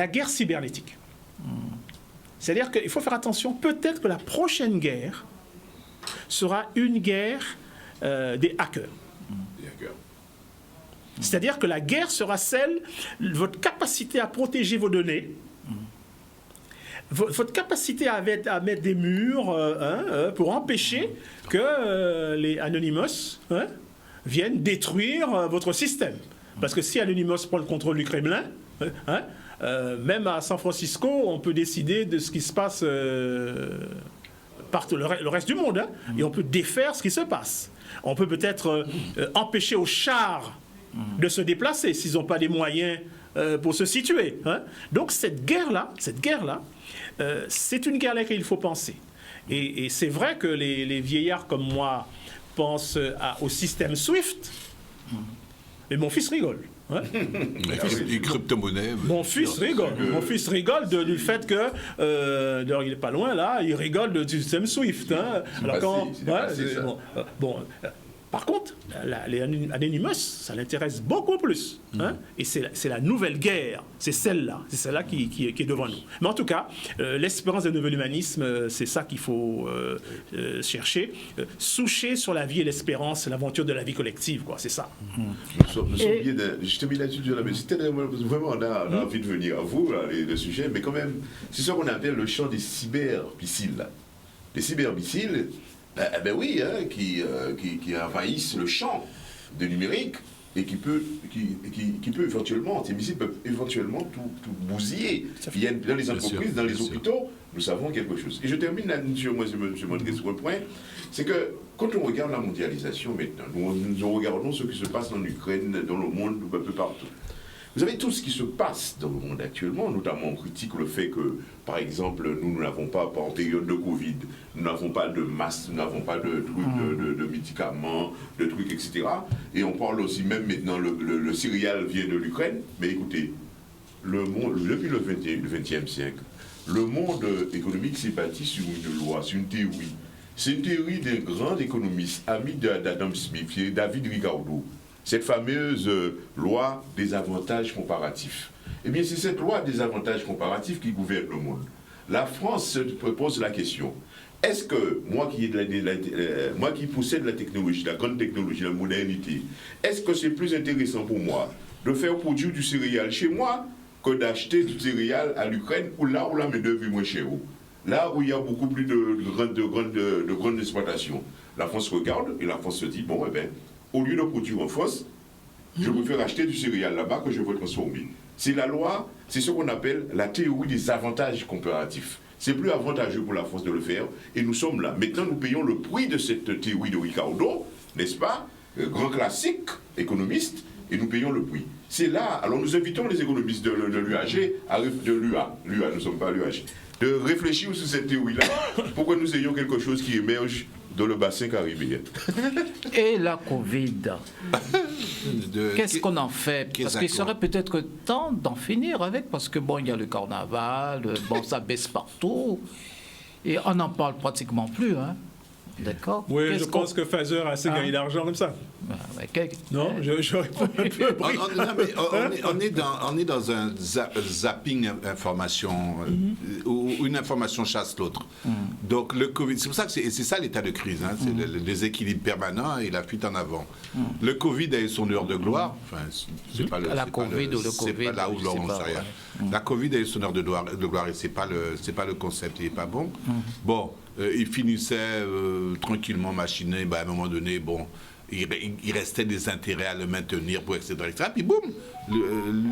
guerre cybernétique. C'est-à-dire qu'il faut faire attention, peut-être que la prochaine guerre sera une guerre des hackers. C'est-à-dire que la guerre sera celle de votre capacité à protéger vos données, votre capacité à mettre des murs, pour empêcher que les Anonymous, hein, viennent détruire votre système. Parce que si Anonymous prend le contrôle du Kremlin, hein, même à San Francisco, on peut décider de ce qui se passe par le reste du monde. Hein, et on peut défaire ce qui se passe. On peut peut-être empêcher aux chars de se déplacer s'ils n'ont pas les moyens pour se situer. Hein. Donc cette guerre-là, c'est une guerre à laquelle il faut penser. Et c'est vrai que les vieillards comme moi pensent au système SWIFT, mais mon fils rigole. Hein?
Les crypto-monnaies.
Mon fils rigole. Mon fils rigole du fait que, d'ailleurs il n'est pas loin là, il rigole du système SWIFT. Hein? Alors par contre, les Anonymous, ça l'intéresse beaucoup plus. Hein? Et c'est la nouvelle guerre, c'est celle-là qui est devant nous. Mais en tout cas, l'espérance d'un nouvel humanisme, c'est ça qu'il faut chercher. Soucher sur la vie et l'espérance, l'aventure de la vie collective, quoi, c'est ça.
Je te mets là-dessus, vraiment, on a envie de venir à vous, là, le sujet, mais quand même, c'est ce qu'on appelle le champ des cybermissiles. Les cybermissiles, ben oui, hein, qui envahissent le champ du numérique et qui peut éventuellement, ces missiles peuvent éventuellement tout bousiller. Il y a dans les entreprises, dans les hôpitaux, nous savons quelque chose. Et je termine là-dessus, moi, je montrer sur le point, c'est que quand on regarde la mondialisation maintenant, nous regardons ce qui se passe en Ukraine, dans le monde, un peu partout. Vous savez, tout ce qui se passe dans le monde actuellement, notamment on critique le fait que, par exemple, nous n'avons pas, en période de Covid, nous n'avons pas de masques, nous n'avons pas de trucs, de médicaments, de trucs, etc. Et on parle aussi, même maintenant, le céréal vient de l'Ukraine. Mais écoutez, le monde, depuis le XXe siècle, le monde économique s'est bâti sur une loi, sur une théorie. C'est une théorie d'un grand économiste, ami d'Adam Smith, qui est David Ricardo. Cette fameuse loi des avantages comparatifs. Eh bien, c'est cette loi des avantages comparatifs qui gouverne le monde. la France se pose la question. Est-ce que moi qui possède la technologie, la grande technologie, la modernité, est-ce que c'est plus intéressant pour moi de faire produire du céréal chez moi que d'acheter du céréal à l'Ukraine où la main-d'œuvre est moins chère, là où il y a beaucoup plus de grandes exploitations? La France regarde et la France se dit, bon, eh bien, au lieu de produire en France, je préfère acheter du céréal là-bas que je veux transformer. C'est la loi, c'est ce qu'on appelle la théorie des avantages comparatifs. C'est plus avantageux pour la France de le faire, et nous sommes là. Maintenant, nous payons le prix de cette théorie de Ricardo, n'est-ce pas? Grand classique, économiste, et nous payons le prix. C'est là, alors nous invitons les économistes de l'UAG, de l'UA, nous ne sommes pas à l'UAG, de réfléchir sur cette théorie-là, pour que nous ayons quelque chose qui émerge dans le bassin caribéen.
Et la Covid, qu'est-ce qu'on en fait? Parce qu'il serait peut-être temps d'en finir avec, parce que bon, il y a le carnaval, bon, ça baisse partout, et on n'en parle pratiquement plus, hein. D'accord?
Oui, je pense que Pfizer a assez gagné d'argent comme ça. Non, je réponds un peu.
On est dans un zapping information, où une information chasse l'autre. Donc le Covid, c'est pour ça que c'est ça l'état de crise, hein, c'est le déséquilibre permanent et la fuite en avant. Le Covid a eu son heure de gloire, enfin, c'est pas le...
La Covid ou le Covid,
c'est pas là où l'on sait rien. La Covid a eu son heure de gloire et c'est pas le concept, il est pas bon. Bon, il finissait tranquillement machiné, à un moment donné, bon, il restait des intérêts à le maintenir, etc. Puis boum,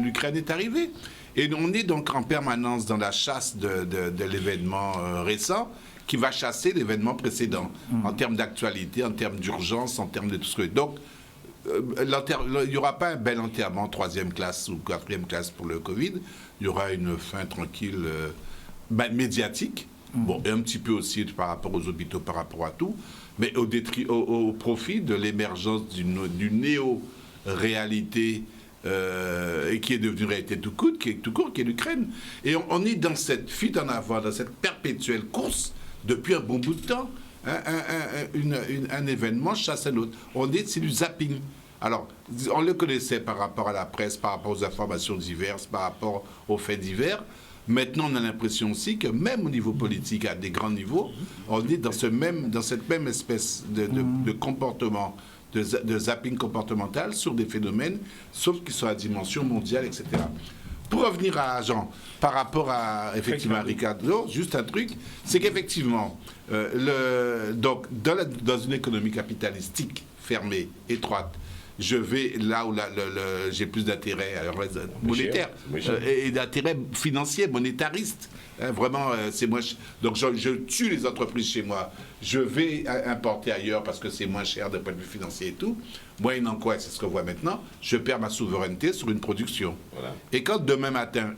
l'Ukraine est arrivée. Et on est donc en permanence dans la chasse de l'événement récent qui va chasser l'événement précédent, en termes d'actualité, en termes d'urgence, en termes de tout ce que... Donc, il n'y aura pas un bel enterrement 3e classe ou 4e classe pour le Covid. Il y aura une fin tranquille, médiatique. Bon, et un petit peu aussi par rapport aux hôpitaux, par rapport à tout, mais au profit de l'émergence d'une néo-réalité et qui est devenue réalité tout court, qui est l'Ukraine. Et on est dans cette fuite en avant, dans cette perpétuelle course depuis un bon bout de temps. Un événement chasse un autre. C'est du zapping. Alors, on le connaissait par rapport à la presse, par rapport aux informations diverses, par rapport aux faits divers. Maintenant, on a l'impression aussi que même au niveau politique, à des grands niveaux, on est dans cette même espèce de comportement, de zapping comportemental sur des phénomènes, sauf qu'ils sont à dimension mondiale, etc. Pour revenir à Jean, par rapport à, effectivement, à Ricardo, juste un truc, c'est qu'effectivement, donc, dans une économie capitalistique fermée, étroite, je vais là où j'ai plus d'intérêt monétaire et d'intérêt financier, monétariste. Vraiment, c'est moins. Donc, je tue les entreprises chez moi. Je vais importer ailleurs parce que c'est moins cher d'un point de vue financier et tout. Moyennant quoi, c'est ce qu'on voit maintenant, je perds ma souveraineté sur une production. Voilà. Et quand demain matin,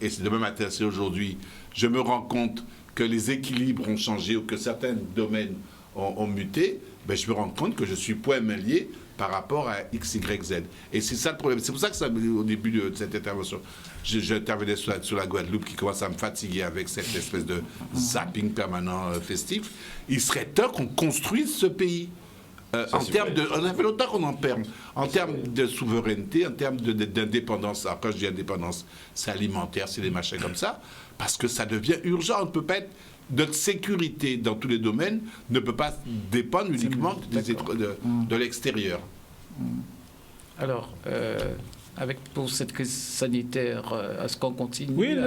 c'est aujourd'hui, je me rends compte que les équilibres ont changé ou que certains domaines ont muté, ben, je me rends compte que je suis point main lié par rapport à X, Y, Z. Et c'est ça le problème. C'est pour ça que au début de cette intervention, j'intervenais sur la Guadeloupe qui commence à me fatiguer avec cette espèce de zapping permanent festif. Il serait temps qu'on construise ce pays. En termes de, on a fait longtemps qu'on en perd. En termes de souveraineté, en termes d'indépendance, après je dis indépendance, c'est alimentaire, c'est des machins comme ça, parce que ça devient urgent. On ne peut pas être... Notre sécurité dans tous les domaines ne peut pas dépendre uniquement de l'extérieur.
Alors, pour cette crise sanitaire, est-ce qu'on continue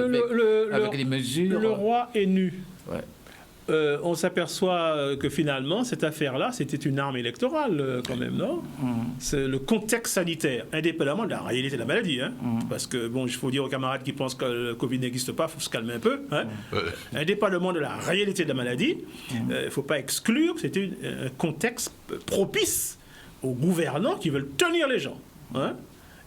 avec les mesures?
Le roi est nu.
Ouais.
On s'aperçoit que finalement, cette affaire-là, c'était une arme électorale quand même, non? C'est le contexte sanitaire, indépendamment de la réalité de la maladie. Hein? Parce que, bon, il faut dire aux camarades qui pensent que le Covid n'existe pas, il faut se calmer un peu. Hein? Indépendamment de la réalité de la maladie, il ne faut pas exclure que c'était un contexte propice aux gouvernants qui veulent tenir les gens. Hein?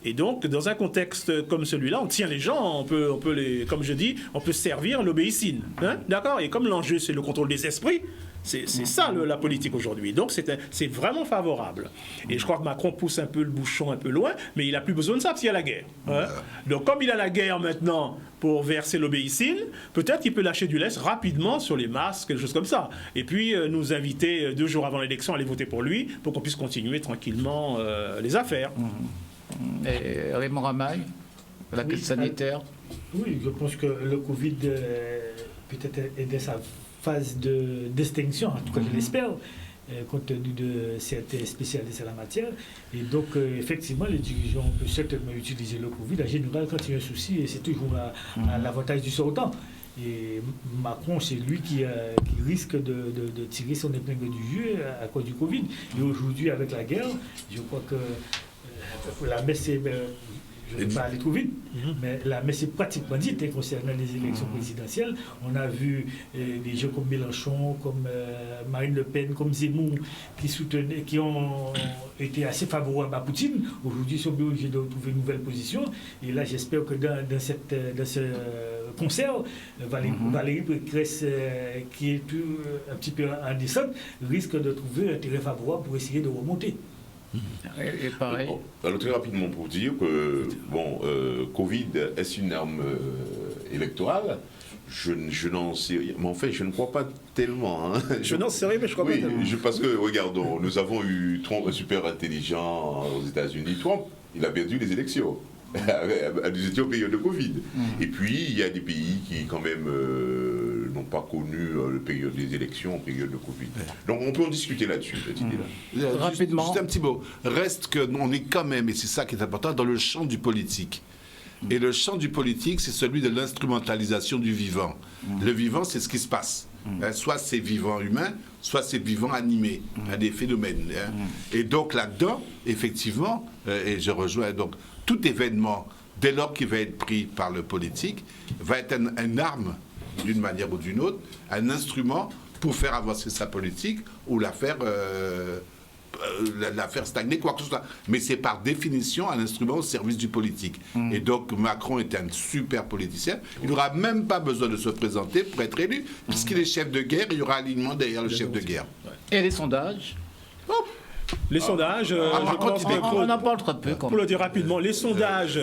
Et donc, dans un contexte comme celui-là, on tient les gens, on peut les, comme je dis, on peut servir l'obéissine. Hein? D'accord? Et comme l'enjeu, c'est le contrôle des esprits, c'est ça la politique aujourd'hui. Donc, c'est vraiment favorable. Et je crois que Macron pousse un peu le bouchon un peu loin, mais il n'a plus besoin de ça parce qu'il y a la guerre. Hein? Donc, comme il a la guerre maintenant pour verser l'obéissine, peut-être qu'il peut lâcher du lest rapidement sur les masques, quelque chose comme ça. Et puis, nous inviter 2 jours avant l'élection à aller voter pour lui, pour qu'on puisse continuer tranquillement les affaires.
Et Raymond Ramaille, la crise sanitaire?
Oui, je pense que le Covid peut-être est dans sa phase d'extinction, en tout cas je l'espère, compte tenu de certains spécialistes en la matière. Et donc, effectivement, les dirigeants peuvent certainement utiliser le Covid. En général, quand il y a un souci, c'est toujours à l'avantage du sortant. Et Macron, c'est lui qui risque de tirer son épingle du jeu à cause du Covid. Et aujourd'hui, avec la guerre, je crois que la messe est... je ne vais pas aller trop vite, mais la messe est pratiquement dite concernant les élections présidentielles. On a vu des gens comme Mélenchon, comme Marine Le Pen, comme Zemmour, qui ont été assez favorables à Poutine. Aujourd'hui, ils sont obligés de trouver une nouvelle position. Et là, j'espère que dans ce concert, Valérie Pécresse, qui est un petit peu en descente, risque de trouver un terrain favorable pour essayer de remonter.
Et pareil.
Alors très rapidement pour dire que Covid est une arme électorale. Je n'en sais rien. Mais en fait, je ne crois pas tellement. Hein.
Je n'en sais rien, mais je crois pas tellement.
Parce que, regardons, nous avons eu Trump super intelligent aux États-Unis. Trump, il a perdu les élections. Nous étions en période de Covid. Et puis, il y a des pays qui, quand même, n'ont pas connu la période des élections en période de Covid. Donc, on peut en discuter là-dessus, cette idée-là.
Rapidement.
Juste un petit mot. Reste qu'on est quand même, et c'est ça qui est important, dans le champ du politique. Et le champ du politique, c'est celui de l'instrumentalisation du vivant. Le vivant, c'est ce qui se passe. Soit c'est vivant humain, soit c'est vivant animé, des phénomènes. Et donc là-dedans, effectivement, et je rejoins donc tout événement, dès lors qu'il va être pris par le politique, va être une arme, d'une manière ou d'une autre, un instrument pour faire avancer sa politique ou la faire stagner, quoi que ce soit. Mais c'est par définition un instrument au service du politique. Et donc Macron est un super politicien. Il n'aura même pas besoin de se présenter pour être élu. Puisqu'il est chef de guerre, il y aura alignement derrière le chef de guerre.
Et les sondages?
Les sondages, je pense que
on en parle très peu.
Pour le dire rapidement, les sondages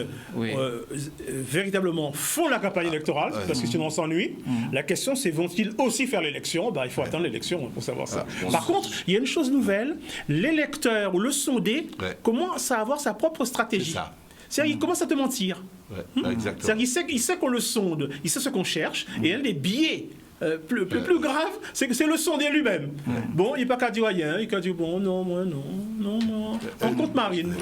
véritablement font la campagne électorale, parce que sinon on s'ennuie. La question, c'est vont-ils aussi faire l'élection? Il faut attendre l'élection pour savoir ça. Par contre, il y a une chose nouvelle, l'électeur ou le sondé commence à avoir sa propre stratégie. C'est-à-dire qu'il commence à te mentir. C'est-à-dire qu'il sait qu'on le sonde, il sait ce qu'on cherche, et un des biais plus grave, c'est que c'est le sondé lui-même. Bon, il n'est pas qu'à dire rien, il qu'à dire bon, non, moi, non. On compte Marine.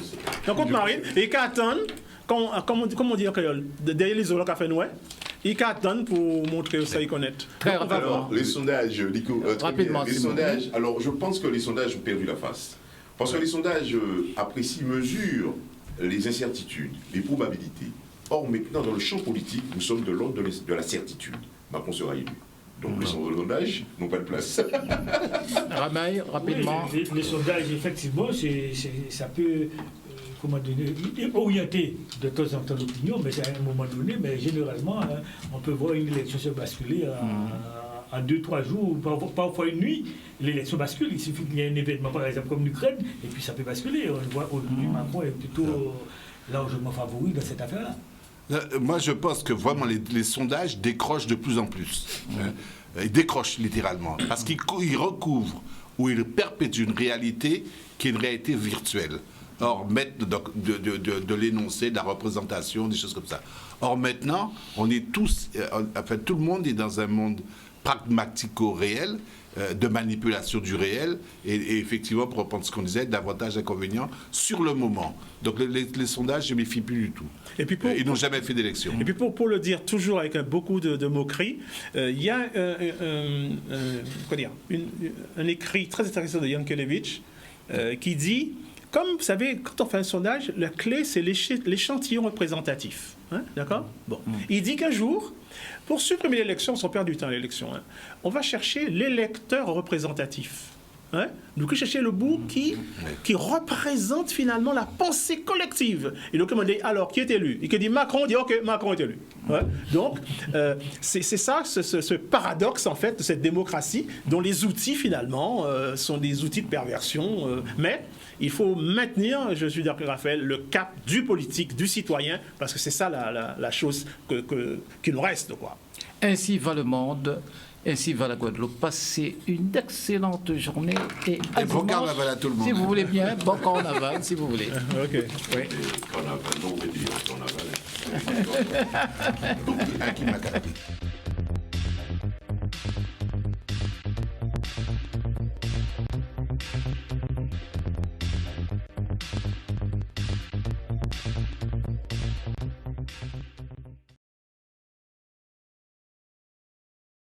Et qu'à attendre, comment dire, derrière les zoologues à fait noué, il qu'à attendre pour montrer que ça y connaît.
Très rapidement.
Alors, les sondages, Nico,
rapidement,
les sondages, alors je pense que les sondages ont perdu la face. Parce que les sondages apprécient, mesurent les incertitudes, les probabilités. Or, maintenant, dans le champ politique, nous sommes de l'ordre de la certitude. Macron sera élu. Donc les sondages n'ont pas de place.
Ramaille, rapidement.
Oui, les sondages, effectivement, ça peut orienter de temps en temps l'opinion, mais à un moment donné, mais généralement, on peut voir une élection se basculer en 2-3 jours, parfois une nuit. L'élection bascule, il suffit qu'il y ait un événement, par exemple, comme l'Ukraine, et puis ça peut basculer. On voit aujourd'hui, Macron est plutôt largement favori dans cette affaire-là.
Moi, je pense que vraiment les sondages décrochent de plus en plus. Ils décrochent littéralement. Parce qu'ils recouvrent ou ils perpétuent une réalité qui est une réalité virtuelle. Or, de l'énoncé, de la représentation, des choses comme ça. Or, maintenant, on est tous, tout le monde est dans un monde pragmatico-réel, de manipulation du réel, et effectivement, pour reprendre ce qu'on disait, d'avantages inconvénients sur le moment. Donc les sondages, je ne m'y fie plus du tout. Et puis ils n'ont jamais fait d'élection.
Et puis pour le dire toujours avec beaucoup de moquerie, il y a un écrit très intéressant de Yankelevitch qui dit, comme vous savez, quand on fait un sondage, la clé c'est l'échantillon représentatif. D'accord ? Bon. Il dit qu'un jour, pour supprimer l'élection, sans perdre du temps à l'élection, on va chercher l'électeur représentatif. Donc, il chercher le bout qui représente finalement la pensée collective. Et donc, on dit, alors, qui est élu? Et qui dit Macron, on dit, OK, Macron est élu. Donc, c'est ça, ce paradoxe, en fait, de cette démocratie, dont les outils, finalement, sont des outils de perversion. Mais il faut maintenir, je suis d'accord avec Raphaël, le cap du politique, du citoyen, parce que c'est ça la chose qui nous reste, quoi.
Ainsi va le monde. Ainsi va la Guadeloupe. Passez une excellente journée et
bon carnaval à tout le monde.
Si vous voulez bien, bon carnaval, si vous voulez.
OK.
Oui. Carnaval, non, on veut dire carnaval.